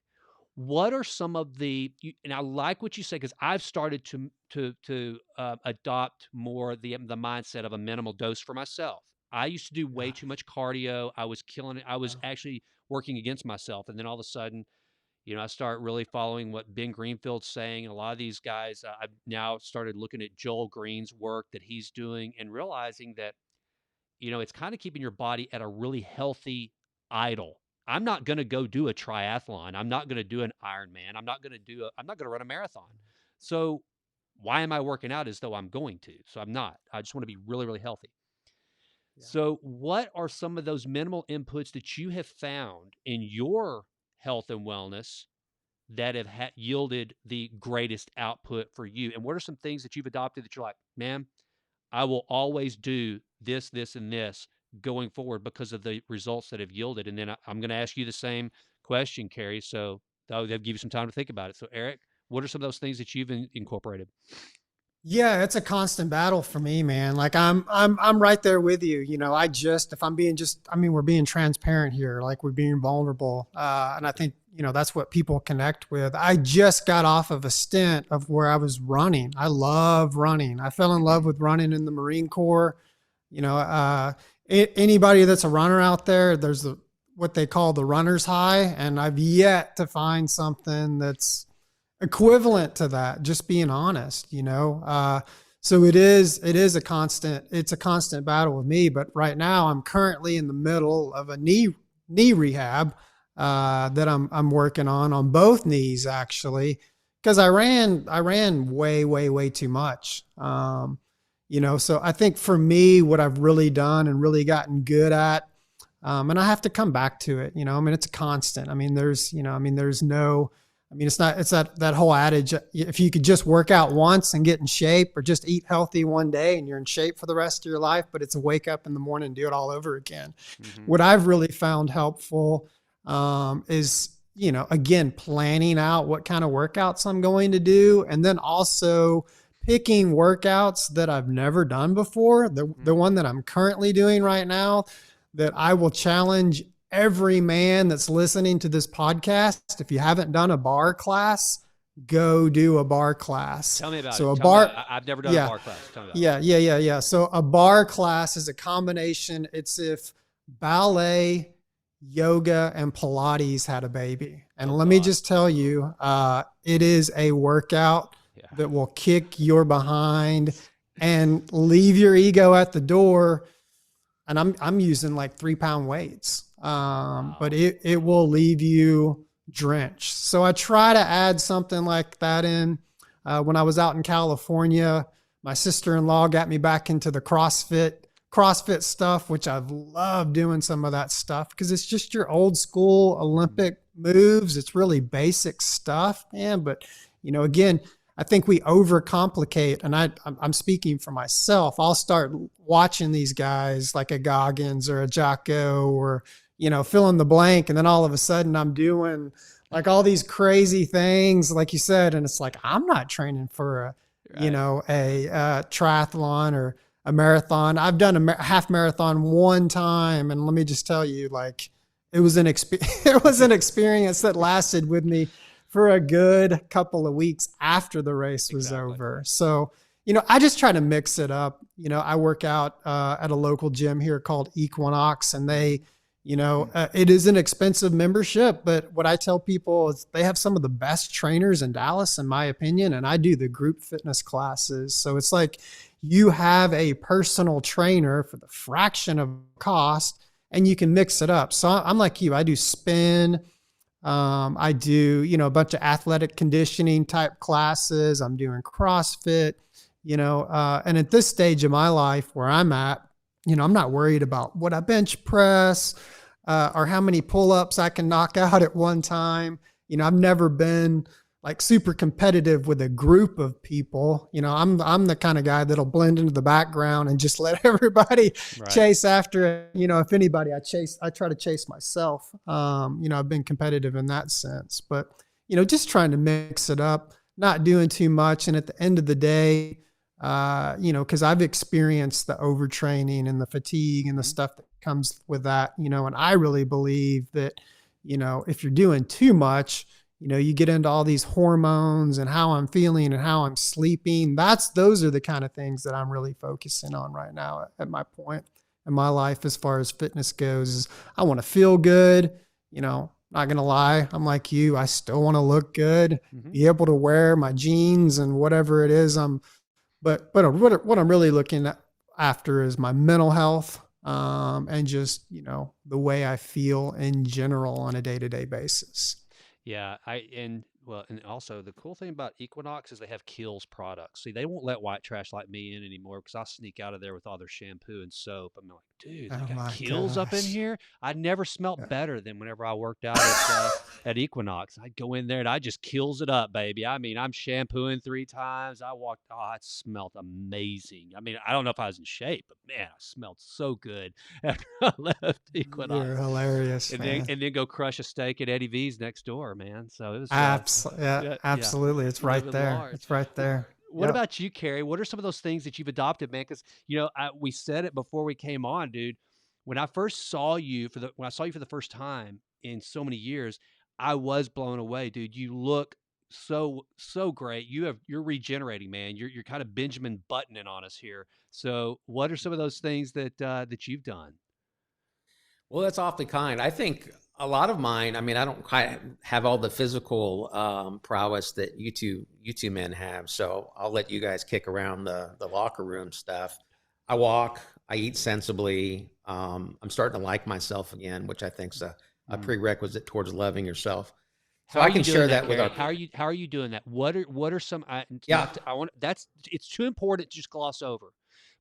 what are some of and I like what you say, because I've started to adopt more the mindset of a minimal dose for myself. I used to do way too much cardio. I was killing it. I was actually working against myself. And then all of a sudden, I start really following what Ben Greenfield's saying. And a lot of these guys, I've now started looking at Joel Green's work that he's doing and realizing that, it's kind of keeping your body at a really healthy idle. I'm not going to go do a triathlon. I'm not going to do an Ironman. I'm not going to run a marathon. So why am I working out as though I'm going to? So I'm not. I just want to be really, really healthy. Yeah. So what are some of those minimal inputs that you have found in your health and wellness that have yielded the greatest output for you? And what are some things that you've adopted that you're like, man, I will always do this, this, and this going forward because of the results that have yielded? And then I'm going to ask you the same question, Carey. So they'll give you some time to think about it. So Eric, what are some of those things that you've incorporated? Yeah, it's a constant battle for me, man. Like I'm right there with you. If I'm being we're being transparent here, like we're being vulnerable. And I think, that's what people connect with. I just got off of a stint of where I was running. I love running. I fell in love with running in the Marine Corps. Anybody that's a runner out there, there's what they call the runner's high. And I've yet to find something that's equivalent to that, just being honest, so it's a constant battle with me. But right now I'm currently in the middle of a knee rehab that I'm working on both knees, actually, because I ran way too much. So I think for me, what I've really done and really gotten good at, and I have to come back to it, it's a constant. It's that whole adage, if you could just work out once and get in shape, or just eat healthy one day and you're in shape for the rest of your life, but it's a wake up in the morning and do it all over again. Mm-hmm. What I've really found helpful is, again, planning out what kind of workouts I'm going to do. And then also picking workouts that I've never done before. The one that I'm currently doing right now, that I will challenge every man that's listening to this podcast. If you haven't done a bar class, go do a bar class. Tell me about it. I've never done a bar class. Tell me about it. Yeah. So a bar class is a combination. It's if ballet, yoga, and Pilates had a baby. And let me just tell you, it is a workout that will kick your behind and leave your ego at the door. And I'm using like 3-pound weights. But it will leave you drenched. So I try to add something like that in. When I was out in California, my sister-in-law got me back into the CrossFit stuff, which I've loved doing some of that stuff because it's just your old school Olympic moves. It's really basic stuff, man. But, again, I think we overcomplicate, and I'm speaking for myself. I'll start watching these guys like a Goggins or a Jocko or, fill in the blank. And then all of a sudden I'm doing like all these crazy things, like you said. And it's like, I'm not training for a triathlon or a marathon. I've done a half marathon one time. And let me just tell you, like, it was an experience that lasted with me for a good couple of weeks after the race was over. So, I just try to mix it up. I work out at a local gym here called Equinox, and they, it is an expensive membership, but what I tell people is they have some of the best trainers in Dallas, in my opinion, and I do the group fitness classes. So it's like you have a personal trainer for the fraction of cost, and you can mix it up. So I'm like you, I do spin. I do, a bunch of athletic conditioning type classes. I'm doing CrossFit, and at this stage of my life where I'm at, I'm not worried about what I bench press or how many pull-ups I can knock out at one time. I've never been like super competitive with a group of people. I'm the kind of guy that'll blend into the background and just let everybody chase after it. If anybody, I try to chase myself. I've been competitive in that sense, but, just trying to mix it up, not doing too much. And at the end of the day, because I've experienced the overtraining and the fatigue and the stuff that comes with that, and I really believe that, if you're doing too much, you get into all these hormones and how I'm feeling and how I'm sleeping. Those are the kind of things that I'm really focusing on right now at my point in my life as far as fitness goes. Is I want to feel good. Not going to lie, I'm like you. I still want to look good, be able to wear my jeans and whatever it is. But what I'm really looking after is my mental health, and just, the way I feel in general on a day-to-day basis. Yeah, and also the cool thing about Equinox is they have Kiehl's products. See, they won't let white trash like me in anymore because I sneak out of there with all their shampoo and soap. I'm like, dude, they got Kiehl's up in here. I never smelt better than whenever I worked out at Equinox. I'd go in there and I just Kiehl's it up, baby. I mean, I'm shampooing 3 times. It smelled amazing. I mean, I don't know if I was in shape, but man, I smelled so good after I left Equinox. You're hilarious, and man. then go crush a steak at Eddie V's next door, man. So it was absolutely. It's right there. large. It's right there. What about you, Carey? What are some of those things that you've adopted, man? Because we said it before we came on, dude. When I first saw you for the first time in so many years, I was blown away, dude. You look so great. You're regenerating, man. You're kind of Benjamin Buttoning on us here. So, what are some of those things that you've done? Well, that's awfully kind. I think a lot of mine, I mean, I don't quite have all the physical prowess that you two men have. So I'll let you guys kick around the locker room stuff. I walk, I eat sensibly. I'm starting to like myself again, which I think is a prerequisite towards loving yourself. So I can share that with our. How are you doing that? What are some? It's too important to just gloss over,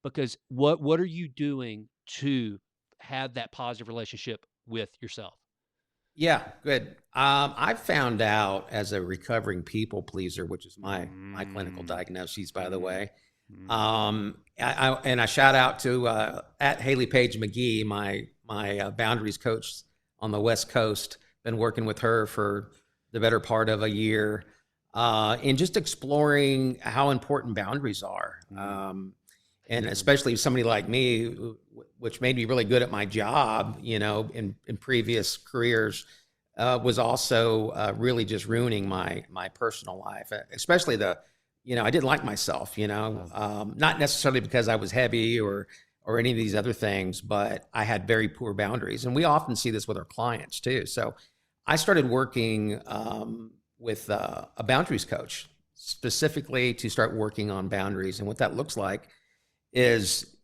because what are you doing to have that positive relationship with yourself? Yeah, good. I found out as a recovering people pleaser, which is my clinical diagnosis, by the way. I shout out to at Haley Page McGee, my boundaries coach on the West Coast. Been working with her for the better part of a year, and just exploring how important boundaries are. And especially somebody like me, which made me really good at my job, in previous careers, was also really just ruining my personal life, especially I didn't like myself, not necessarily because I was heavy or any of these other things, but I had very poor boundaries. And we often see this with our clients too. So I started working with a boundaries coach specifically to start working on boundaries. And what that looks like is,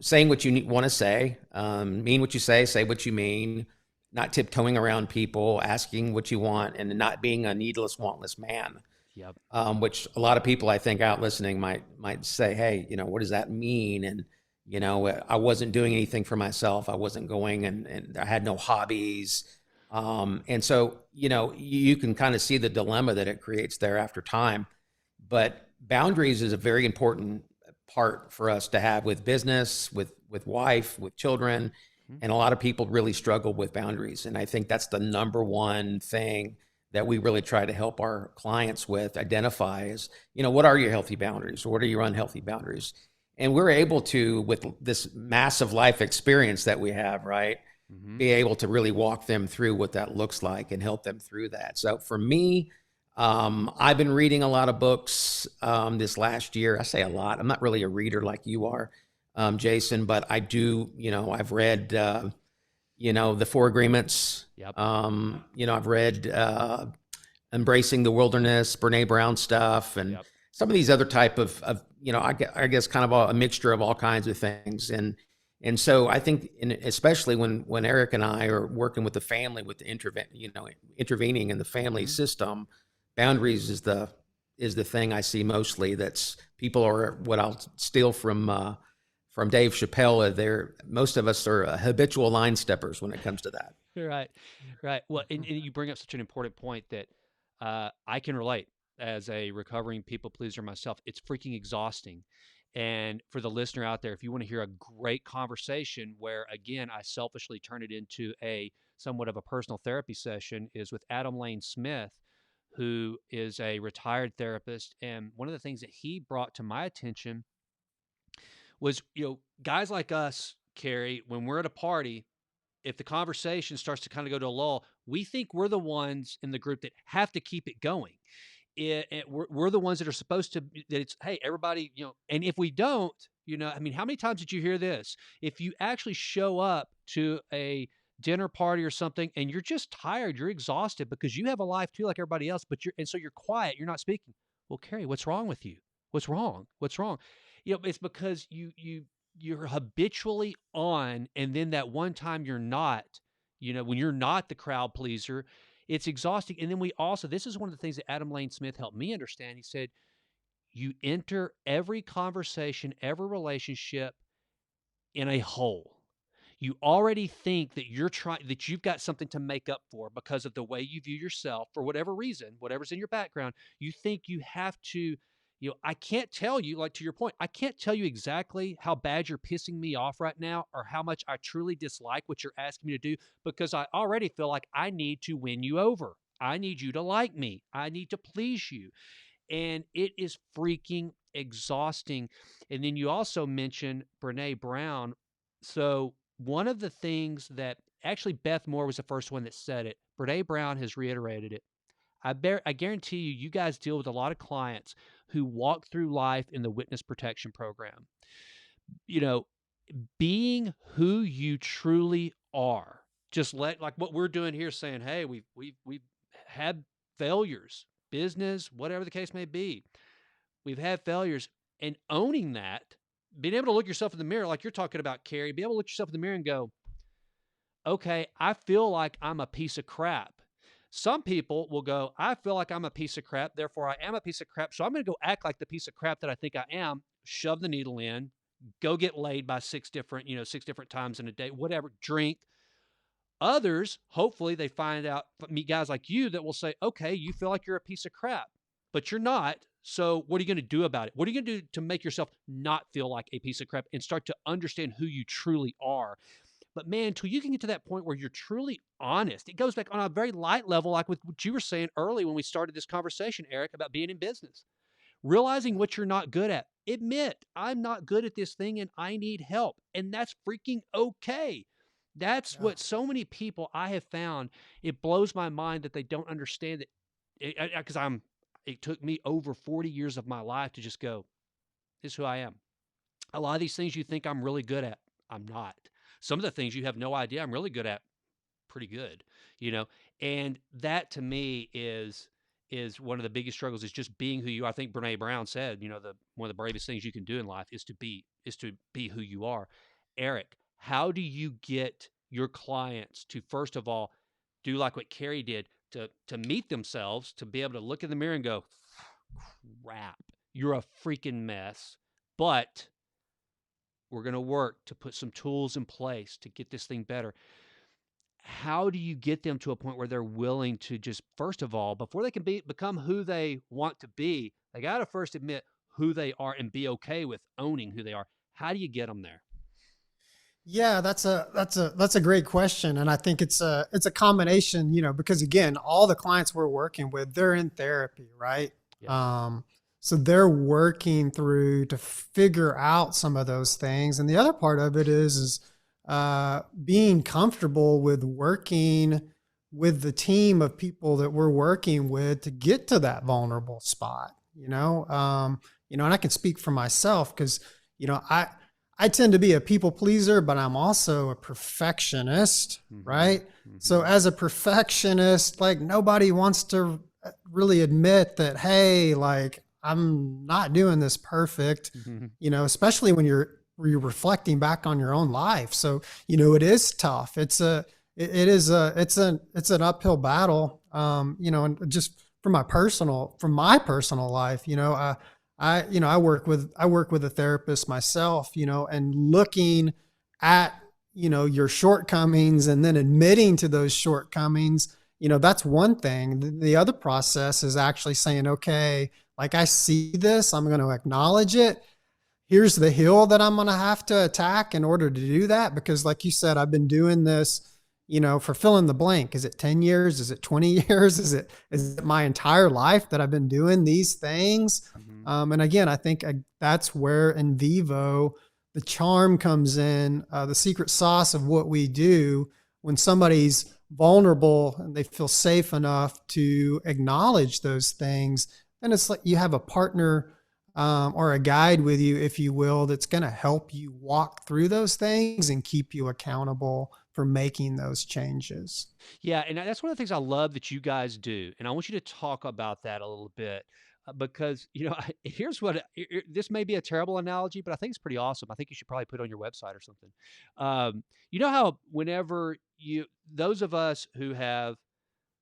saying what you want to say, mean what you say what you mean, not tiptoeing around people, asking what you want, and not being a needless, wantless man. Yep. Which a lot of people, I think, out listening might say, hey, what does that mean? And, I wasn't doing anything for myself. I wasn't going and I had no hobbies. And so, you can kind of see the dilemma that it creates there after time. But boundaries is a very important part for us to have with business, with wife, with children. And a lot of people really struggle with boundaries. And I think that's the number one thing that we really try to help our clients with identify is, what are your healthy boundaries? Or what are your unhealthy boundaries? And we're able to, with this massive life experience that we have, right, be able to really walk them through what that looks like and help them through that. So for me, I've been reading a lot of books this last year. I say a lot. I'm not really a reader like you are, Jason, but I do, I've read, the 4 Agreements. Yep. I've read Embracing the Wilderness, Brene Brown stuff, and some of these other type of I guess kind of a mixture of all kinds of things. And so I think, especially when Eric and I are working with the family, with the intervening in the family system, boundaries is the thing I see mostly. That's people are what I'll steal from from Dave Chappelle, most of us are habitual line steppers when it comes to that. Right, right. Well, and you bring up such an important point that I can relate as a recovering people pleaser myself. It's freaking exhausting. And for the listener out there, if you want to hear a great conversation where, again, I selfishly turn it into a somewhat of a personal therapy session, is with Adam Lane Smith, who is a retired therapist. And one of the things that he brought to my attention was, guys like us, Carey, when we're at a party, if the conversation starts to kind of go to a lull, we think we're the ones in the group that have to keep it going. We're the ones that are supposed to, that it's, hey, everybody, and if we don't, I mean, how many times did you hear this? If you actually show up to a dinner party or something and you're just tired, you're exhausted because you have a life too, like everybody else, and so you're quiet, you're not speaking. Well, Carey, what's wrong with you? What's wrong? What's wrong? It's because you're habitually on, and then that one time you're not, when you're not the crowd pleaser, it's exhausting. And then this is one of the things that Adam Lane Smith helped me understand. He said, you enter every conversation, every relationship in a hole. You already think that that you've got something to make up for because of the way you view yourself for whatever reason, whatever's in your background. You think you have to, I can't tell you, like to your point, I can't tell you exactly how bad you're pissing me off right now or how much I truly dislike what you're asking me to do, because I already feel like I need to win you over. I need you to like me. I need to please you. And it is freaking exhausting. And then you also mentioned Brene Brown. So one of the things that actually Beth Moore was the first one that said it. Brene Brown has reiterated it. I guarantee you guys deal with a lot of clients who walk through life in the witness protection program. Being who you truly are. Just like what we're doing here, saying, hey, we've had failures, business, whatever the case may be. We've had failures, and owning that, being able to look yourself in the mirror, like you're talking about, Carey, be able to look yourself in the mirror and go, okay, I feel like I'm a piece of crap. Some people will go, I feel like I'm a piece of crap, therefore I am a piece of crap, so I'm going to go act like the piece of crap that I think I am, shove the needle in, go get laid by 6 different times in a day, whatever, drink. Others, hopefully they find out, meet guys like you that will say, okay, you feel like you're a piece of crap, but you're not. So what are you going to do about it? What are you going to do to make yourself not feel like a piece of crap and start to understand who you truly are? But man, until you can get to that point where you're truly honest, it goes back on a very light level, like with what you were saying early when we started this conversation, Eric, about being in business. Realizing what you're not good at. Admit, I'm not good at this thing and I need help. And that's freaking okay. That's what so many people I have found. It blows my mind that they don't understand that, because it took me over 40 years of my life to just go, this is who I am. A lot of these things you think I'm really good at, I'm not. Some of the things you have no idea I'm really good at, pretty good, and that to me is one of the biggest struggles, is just being who you are. I think Brene Brown said, one of the bravest things you can do in life is to be who you are. Eric, how do you get your clients to, first of all, do like what Carey did, to meet themselves, to be able to look in the mirror and go, crap, you're a freaking mess, but we're going to work to put some tools in place to get this thing better. How do you get them to a point where they're willing to just, first of all, before they can become who they want to be, they got to first admit who they are and be okay with owning who they are? How do you get them there? Yeah, that's a great question. And I think it's a combination, because again, all the clients we're working with, they're in therapy, right? Yeah. So they're working through to figure out some of those things. And the other part of it is being comfortable with working with the team of people that we're working with to get to that vulnerable spot, and I can speak for myself because, I tend to be a people pleaser, but I'm also a perfectionist, right? Mm-hmm. So as a perfectionist, like nobody wants to really admit that, hey, like I'm not doing this perfect, especially when you're reflecting back on your own life. So, it is tough. It's an uphill battle. And just from my personal life, I work with a therapist myself, and looking at, your shortcomings and then admitting to those shortcomings, that's one thing. The other process is actually saying, okay, like I see this, I'm going to acknowledge it. Here's the hill that I'm going to have to attack in order to do that. Because like you said, I've been doing this, for fill in the blank. Is it 10 years? Is it 20 years? Is it my entire life that I've been doing these things? And again, I think that's where In Vivo, the charm comes in, the secret sauce of what we do when somebody's vulnerable and they feel safe enough to acknowledge those things. And it's like you have a partner or a guide with you, if you will, that's going to help you walk through those things and keep you accountable for making those changes. Yeah, and that's one of the things I love that you guys do, and I want you to talk about that a little bit because here's what this may be a terrible analogy, but I think it's pretty awesome. I think you should probably put it on your website or something. You know how whenever those of us who have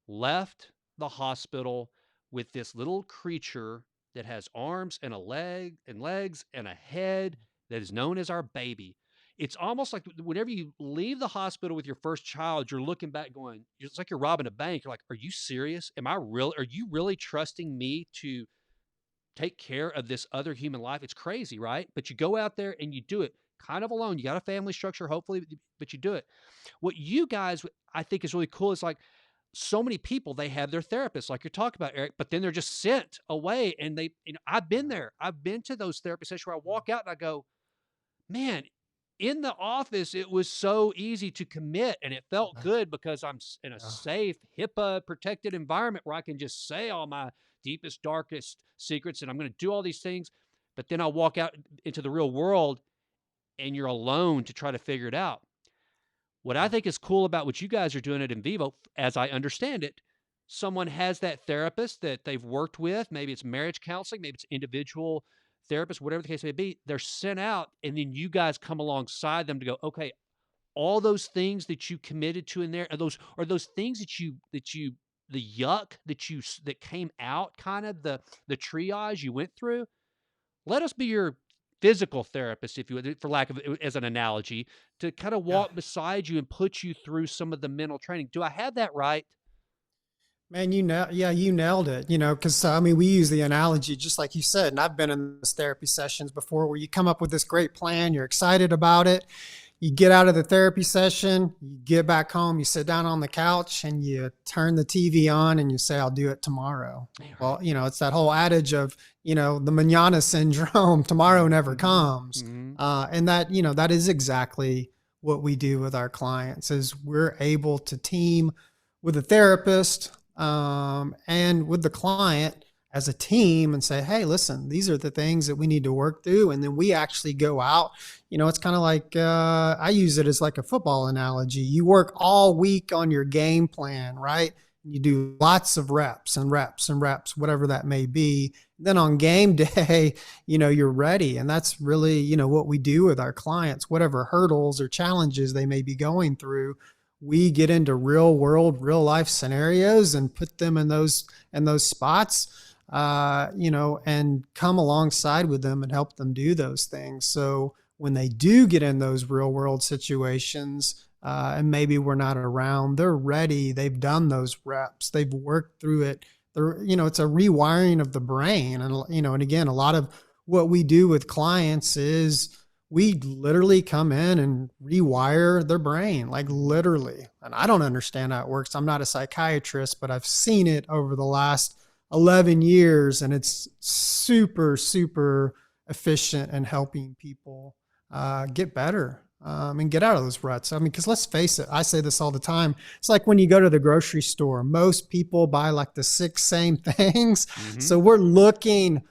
left the hospital with this little creature that has arms and a leg and legs and a head that is known as our baby. It's almost like whenever you leave the hospital with your first child, you're looking back going, it's like you're robbing a bank. You're like, are you serious? Are you really trusting me to take care of this other human life? It's crazy, right? But you go out there and you do it kind of alone. You got a family structure, hopefully, but you do it. What you guys, I think, is really cool is like so many people, they have their therapists, like you're talking about, Eric, but then they're just sent away. And I've been there. I've been to those therapy sessions where I walk out and I go, man, in the office, it was so easy to commit and it felt good because I'm in a safe, HIPAA protected environment where I can just say all my deepest, darkest secrets and I'm going to do all these things. But then I'll walk out into the real world and you're alone to try to figure it out. What I think is cool about what you guys are doing at In Vivo, as I understand it, someone has that therapist that they've worked with. Maybe it's marriage counseling, maybe it's individual therapist, whatever the case may be. They're sent out, and then you guys come alongside them to go, okay, all those things that you committed to in there, are those things the yuck that came out, kind of the triage you went through. Let us be your physical therapist, if you would, for lack of as an analogy, to kind of Yeah. walk beside you and put you through some of the mental training. Do I have that right? Man, you nailed it, because I mean, we use the analogy just like you said, and I've been in those therapy sessions before where you come up with this great plan, you're excited about it, you get out of the therapy session, you get back home, you sit down on the couch and you turn the TV on and you say, I'll do it tomorrow. Right. Well, it's that whole adage of, the manana syndrome, tomorrow never comes. Mm-hmm. And that is exactly what we do with our clients is we're able to team with a therapist, and with the client as a team and say, hey, listen, these are the things that we need to work through. And then we actually go out, it's kind of like, I use it as like a football analogy. You work all week on your game plan, right? You do lots of reps and reps and reps, whatever that may be. Then on game day, you're ready. And that's really, what we do with our clients, whatever hurdles or challenges they may be going through. We get into real world, real life scenarios and put them in those spots, and come alongside with them and help them do those things. So when they do get in those real world situations, and maybe we're not around, they're ready. They've done those reps. They've worked through it. It's a rewiring of the brain. And, and again, a lot of what we do with clients is we literally come in and rewire their brain, like literally. And I don't understand how it works. I'm not a psychiatrist, but I've seen it over the last 11 years, and it's super, super efficient in helping people get better and get out of those ruts. I mean, because let's face it, I say this all the time. It's like when you go to the grocery store, most people buy like the 6 same things. Mm-hmm. So we're looking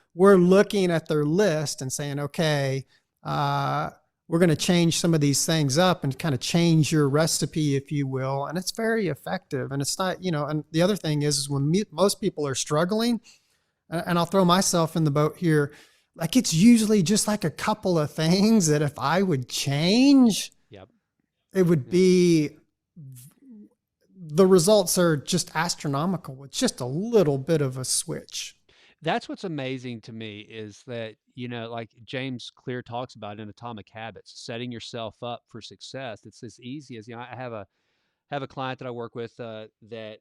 at their list and saying, okay, we're going to change some of these things up and kind of change your recipe, if you will. And it's very effective. And it's not, and the other thing is when most people are struggling, and I'll throw myself in the boat here, like it's usually just like a couple of things that if I would change, yep, it would be, the results are just astronomical with just a little bit of a switch. That's what's amazing to me is that, like James Clear talks about in Atomic Habits, setting yourself up for success. It's as easy as, I have a client that I work with that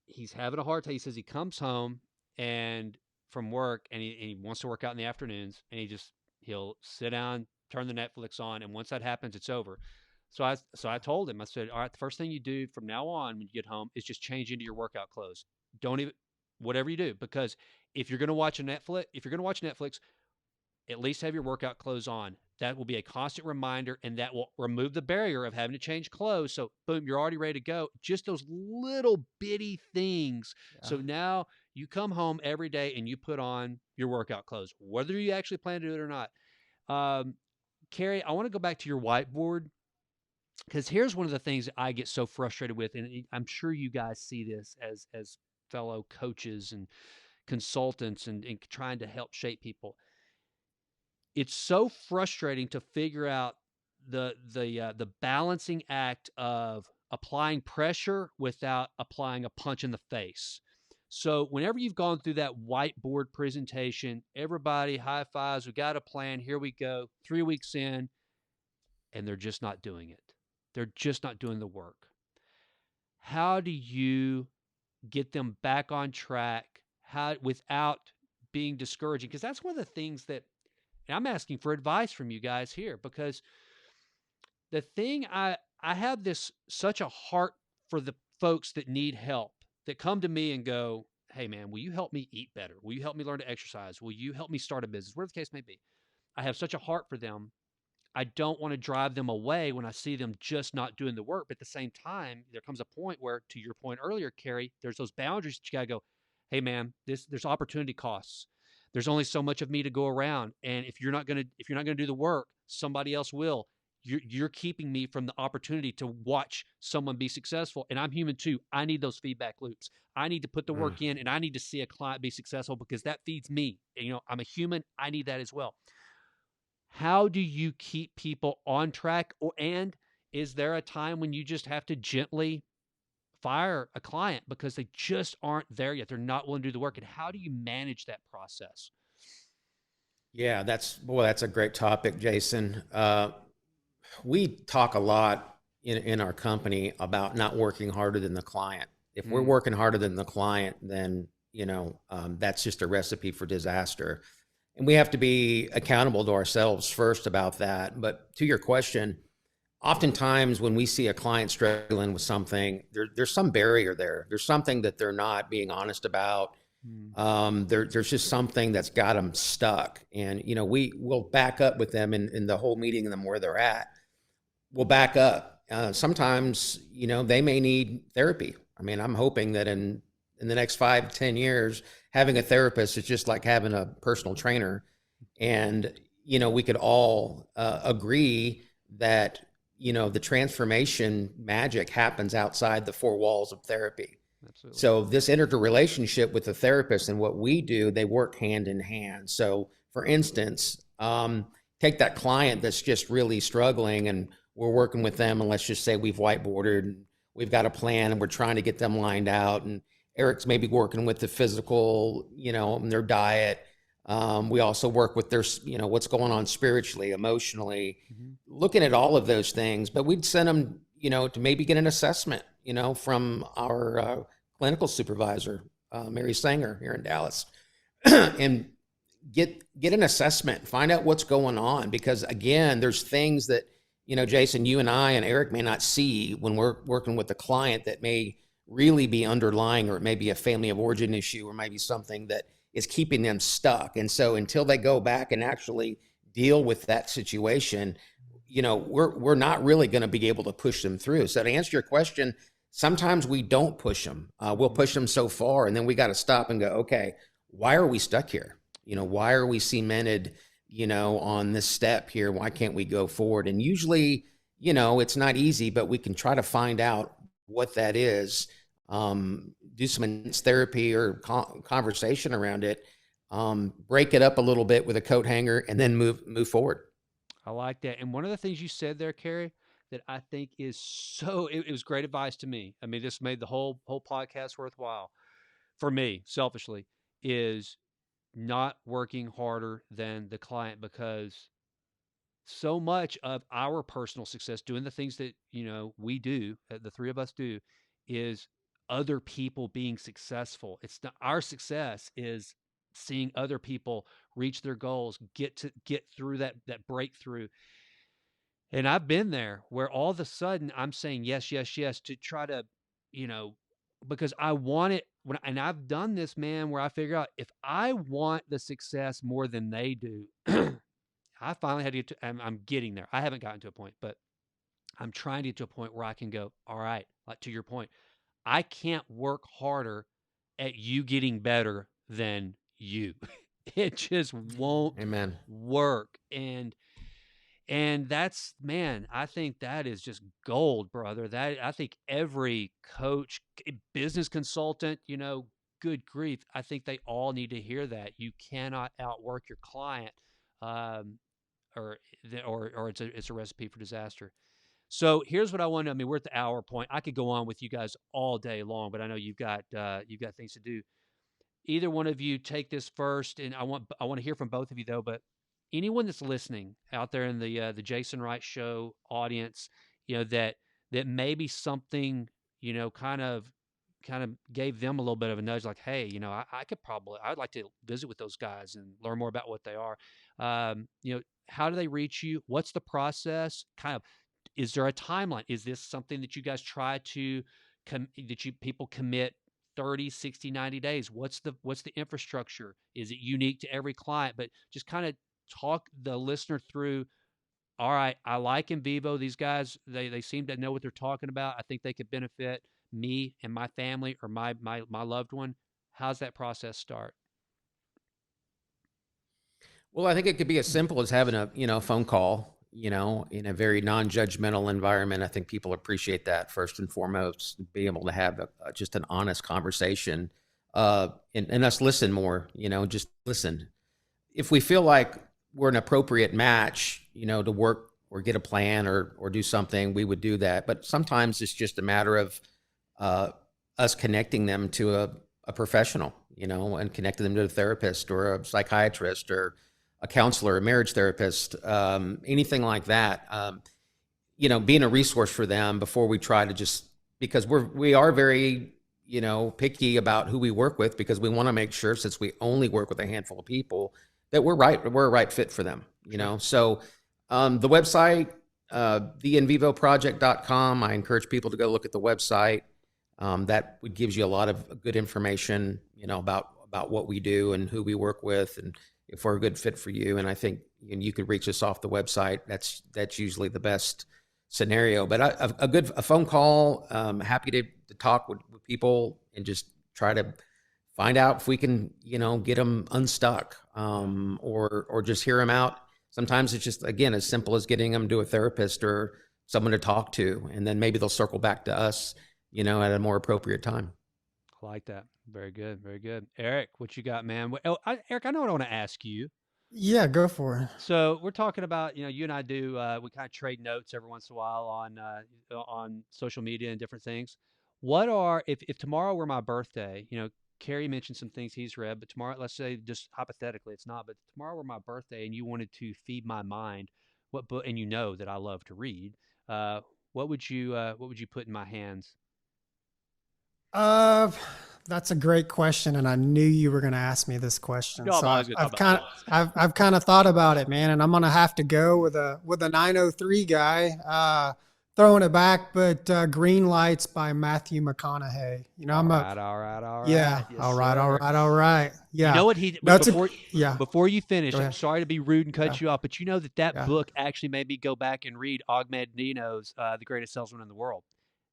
he's having a hard time. He says he comes home and from work and he wants to work out in the afternoons, and he'll sit down, turn the Netflix on, and once that happens, it's over. So I told him, I said, all right, the first thing you do from now on when you get home is just change into your workout clothes. Don't even whatever you do, because if you're going to watch Netflix, at least have your workout clothes on. That will be a constant reminder, and that will remove the barrier of having to change clothes. So, boom, you're already ready to go. Just those little bitty things. Yeah. So now you come home every day and you put on your workout clothes, whether you actually plan to do it or not. Carey, I want to go back to your whiteboard, because here's one of the things that I get so frustrated with, and I'm sure you guys see this as fellow coaches and consultants and trying to help shape people. It's so frustrating to figure out the balancing act of applying pressure without applying a punch in the face. So whenever you've gone through that whiteboard presentation, everybody high fives, we got a plan, here we go, 3 weeks in, and they're just not doing it. They're just not doing the work. How do you get them back on track without being discouraging? Because that's one of the things that, and I'm asking for advice from you guys here, because the thing I have this such a heart for the folks that need help, that come to me and go, hey man, will you help me eat better? Will you help me learn to exercise? Will you help me start a business? Whatever the case may be. I have such a heart for them. I don't want to drive them away when I see them just not doing the work. But at the same time, there comes a point where, to your point earlier, Carey, there's those boundaries that you got to go, hey man, there's opportunity costs. There's only so much of me to go around. And if you're not going to do the work, somebody else will. You're keeping me from the opportunity to watch someone be successful. And I'm human too. I need those feedback loops. I need to put the work in, and I need to see a client be successful, because that feeds me. And, I'm a human. I need that as well. How do you keep people on track? And is there a time when you just have to gently fire a client because they just aren't there yet? They're not willing to do the work. And how do you manage that process? Yeah, that's a great topic, Jason. We talk a lot in our company about not working harder than the client. If we're working harder than the client, then that's just a recipe for disaster. And we have to be accountable to ourselves first about that. But to your question, oftentimes when we see a client struggling with something, there's some barrier there. There's something that they're not being honest about. There's just something that's got them stuck. And, we'll back up with them in the whole meeting them where they're at. We'll back up. Sometimes, they may need therapy. I mean, I'm hoping that in the next 5-10 years, having a therapist is just like having a personal trainer. And, we could all agree that, the transformation magic happens outside the four walls of therapy. Absolutely. So this interrelationship with the therapist and what we do, they work hand in hand. So for instance, take that client that's just really struggling, and we're working with them, and let's just say we've whiteboarded and we've got a plan and we're trying to get them lined out, and Eric's maybe working with the physical, and their diet. We also work with their, what's going on spiritually, emotionally, looking at all of those things. But we'd send them, to maybe get an assessment, from our clinical supervisor, Mary Sanger here in Dallas, and get an assessment, find out what's going on. Because again, there's things that, Jason, you and I and Eric may not see when we're working with the client that may really be underlying, or it may be a family of origin issue, or maybe something that is keeping them stuck. And so until they go back and actually deal with that situation, we're not really going to be able to push them through. So to answer your question, sometimes we don't push them. We'll push them so far, and then we got to stop and go, okay, why are we stuck here? Why are we cemented, on this step here? Why can't we go forward? And usually, it's not easy, but we can try to find out what that is, do some therapy or conversation around it, break it up a little bit with a coat hanger, and then move forward. I like that. And one of the things you said there, Carey, that I think is it was great advice to me. I mean, this made the whole podcast worthwhile for me, selfishly, is not working harder than the client, because so much of our personal success, doing the things that, we do, the three of us do, is other people being successful. It's not our success is seeing other people reach their goals, get through that breakthrough. And I've been there where all of a sudden I'm saying yes, yes, yes to try to, you know, because I want it and I've done this, man, where I figure out if I want the success more than they do, I finally had to get to, I'm getting there. I haven't gotten to a point, but I'm trying to get to a point where I can go, all right, like to your point, I can't work harder at you getting better than you. It just won't Amen. work. And that's, man, I think that is just gold, brother. That I think every coach, business consultant, good grief, I think they all need to hear that. You cannot outwork your client, um, or it's a recipe for disaster. So here's what I want to. I mean, we're at the hour point. I could go on with you guys all day long, but I know you've got things to do. Either one of you take this first, and I want to hear from both of you though. But anyone that's listening out there in the Jason Wright Show audience, that maybe something kind of gave them a little bit of a nudge, like, hey, I'd like to visit with those guys and learn more about what they are. How do they reach you? What's the process? Kind of, is there a timeline? Is this something that you guys try to people commit 30, 60, 90 days? What's the infrastructure? Is it unique to every client? But just kind of talk the listener through, all right, I like In Vivo. These guys, they seem to know what they're talking about. I think they could benefit me and my family or my loved one. How's that process start? Well, I think it could be as simple as having a phone call, in a very non-judgmental environment. I think people appreciate that first and foremost, being able to have just an honest conversation, and us listen more, just listen. If we feel like we're an appropriate match, to work or get a plan or do something, we would do that. But sometimes it's just a matter of us connecting them to a professional, and connecting them to a therapist or a psychiatrist or a counselor, a marriage therapist, anything like that. Being a resource for them before we try to because we are very, picky about who we work with, because we want to make sure, since we only work with a handful of people, that we're a right fit for them, So the website, theinvivoproject.com, I encourage people to go look at the website. That gives you a lot of good information, about what we do and who we work with and if we're a good fit for you. And I think you could reach us off the website. That's usually the best scenario. But a phone call, happy to talk with people and just try to find out if we can, get them unstuck, or just hear them out. Sometimes it's just, again, as simple as getting them to a therapist or someone to talk to, and then maybe they'll circle back to us, at a more appropriate time. I like that. Very good. Very good. Eric, what you got, man? Eric, I know what I want to ask you. Yeah, go for it. So we're talking about, you and I do, we kind of trade notes every once in a while on social media and different things. If tomorrow were my birthday, Carey mentioned some things he's read, but tomorrow, let's say just hypothetically, it's not, but tomorrow were my birthday and you wanted to feed my mind, what book, and that I love to read, what would you put in my hands? That's a great question, and I knew you were going to ask me this question. No, So I was gonna talk about I've kind of thought about it, man, and I'm going to have to go with a 903 guy, throwing it back, but Green Lights by Matthew McConaughey. all right. Yeah, Yes, all sir. right. Yeah, You know what he That's before you finish, Go I'm ahead. sorry to be rude and cut Yeah. you off, but you know that Yeah. book actually made me go back and read Og Mandino's The Greatest Salesman in the World.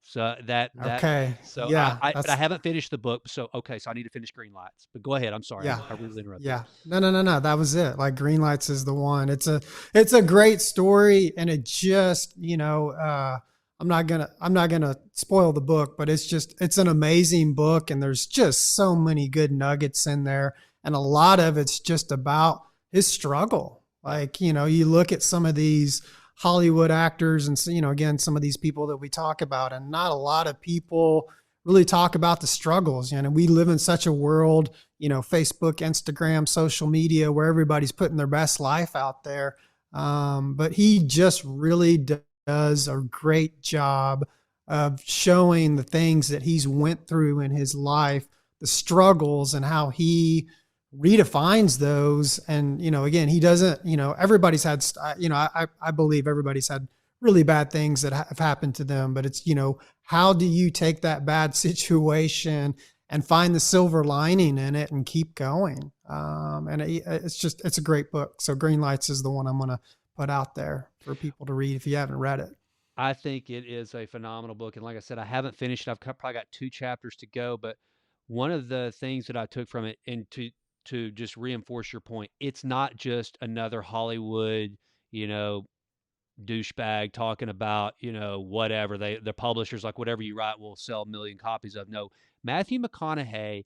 So that Okay. so Yeah, but I haven't finished the book, so I need to finish Green Lights. But go ahead. I'm sorry. Yeah. I really interrupted. Yeah. No. That was it. Like Green Lights is the one. It's a great story, and it just, I'm not gonna spoil the book, but it's an amazing book, and there's just so many good nuggets in there, and a lot of it's just about his struggle. Like, you look at some of these Hollywood actors and, again, some of these people that we talk about, and not a lot of people really talk about the struggles. You know, we live in such a world, you know, Facebook, Instagram, social media, where everybody's putting their best life out there. But he just really does a great job of showing the things that he's went through in his life, the struggles, and how he redefines those. And, you know, again, he doesn't, you know, everybody's had, you know, I believe everybody's had really bad things that have happened to them, but it's, you know, how do you take that bad situation and find the silver lining in it and keep going? And it's a great book. So Green Lights is the one I'm going to put out there for people to read if you haven't read it. I think it is a phenomenal book. And like I said, I haven't finished it. I've probably got 2 chapters to go. But one of the things that I took from it, and to just reinforce your point, it's not just another Hollywood, you know, douchebag talking about, you know, whatever the publishers like whatever you write will sell a million copies of. No, Matthew McConaughey,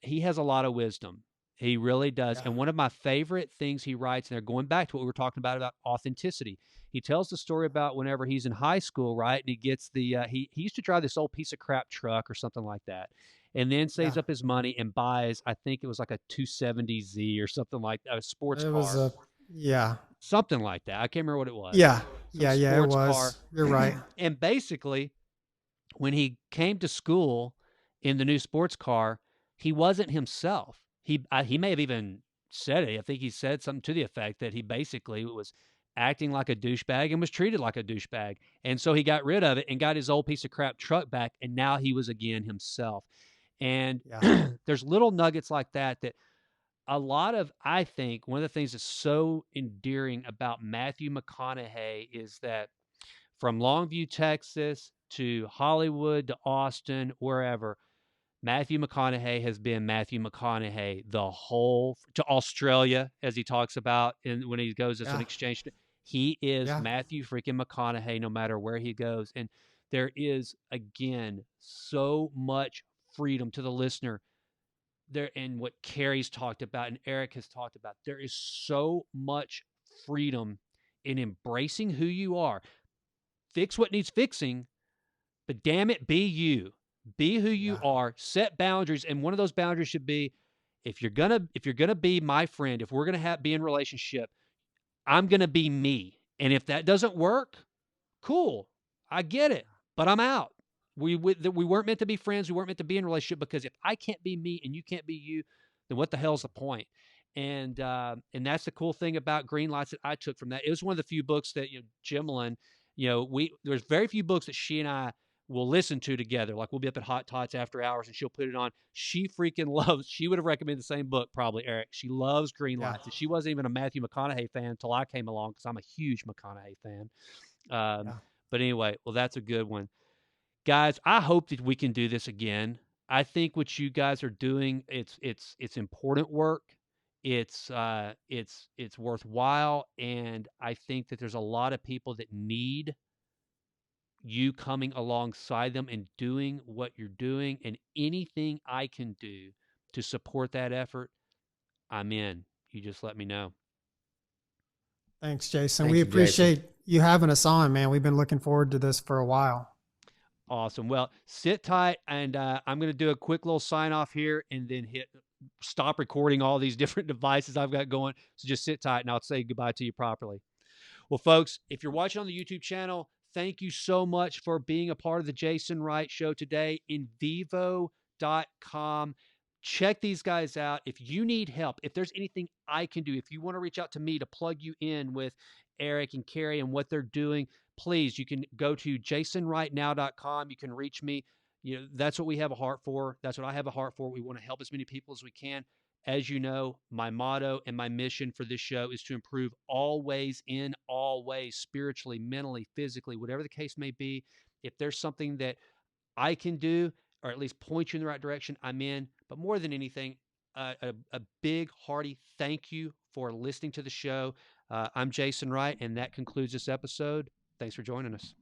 he has a lot of wisdom. He really does. Yeah. And one of my favorite things he writes, and they're going back to what we were talking about authenticity. He tells the story about whenever he's in high school, right? And he gets he used to drive this old piece of crap truck or something like that, and then saves Yeah. up his money and buys, I think it was like a 270Z or something like a sports It car. was yeah. Something like that. I can't remember what it was. Yeah. Some Yeah. It sports was. car. You're right. And basically, when he came to school in the new sports car, he wasn't himself. He may have even said it. I think he said something to the effect that he basically was acting like a douchebag and was treated like a douchebag. And so he got rid of it and got his old piece of crap truck back, and now he was again himself. And Yeah. there's little nuggets like that a lot of, I think, one of the things that's so endearing about Matthew McConaughey is that from Longview, Texas to Hollywood to Austin, wherever, Matthew McConaughey has been Matthew McConaughey the whole to Australia, as he talks about when he goes as an Yeah. exchange. He is Yeah. Matthew freaking McConaughey no matter where he goes. And there is, again, so much freedom to the listener there. And what Carey's talked about and Eric has talked about, there is so much freedom in embracing who you are. Fix what needs fixing, but damn it, be you. Be who you Yeah. are. Set boundaries, and one of those boundaries should be if you're gonna be my friend, if we're gonna be in relationship, I'm gonna be me. And if that doesn't work, cool. I get it, but I'm out. We weren't meant to be friends. We weren't meant to be in a relationship because if I can't be me and you can't be you, then what the hell's the point? And that's the cool thing about Green Lights that I took from that. It was one of the few books that Jimlyn, there's very few books that she and I will listen to together. Like we'll be up at Hot Tots after hours and she'll put it on. She freaking loves. She would have recommended the same book probably, Eric. She loves Green Yeah. Lights, and she wasn't even a Matthew McConaughey fan until I came along because I'm a huge McConaughey fan. Um, Yeah. but anyway, well, that's a good one. Guys, I hope that we can do this again. I think what you guys are doing, it's important work. It's worthwhile, and I think that there's a lot of people that need you coming alongside them and doing what you're doing, and anything I can do to support that effort, I'm in. You just let me know. Thanks, Jason. Thank We you, Jason. appreciate you having us on, man. We've been looking forward to this for a while. Awesome. Well, sit tight, and I'm going to do a quick little sign off here and then stop recording all these different devices I've got going. So just sit tight, and I'll say goodbye to you properly. Well, folks, if you're watching on the YouTube channel, thank you so much for being a part of the Jason Wright Show today. InVivo.com. Check these guys out. If you need help, if there's anything I can do, if you want to reach out to me to plug you in with Eric and Carey and what they're doing, please, you can go to jasonwrightnow.com. You can reach me. That's what we have a heart for. That's what I have a heart for. We want to help as many people as we can. As you know, my motto and my mission for this show is to improve always in all ways, spiritually, mentally, physically, whatever the case may be. If there's something that I can do, or at least point you in the right direction, I'm in. But more than anything, a big, hearty thank you for listening to the show. I'm Jason Wright, and that concludes this episode. Thanks for joining us.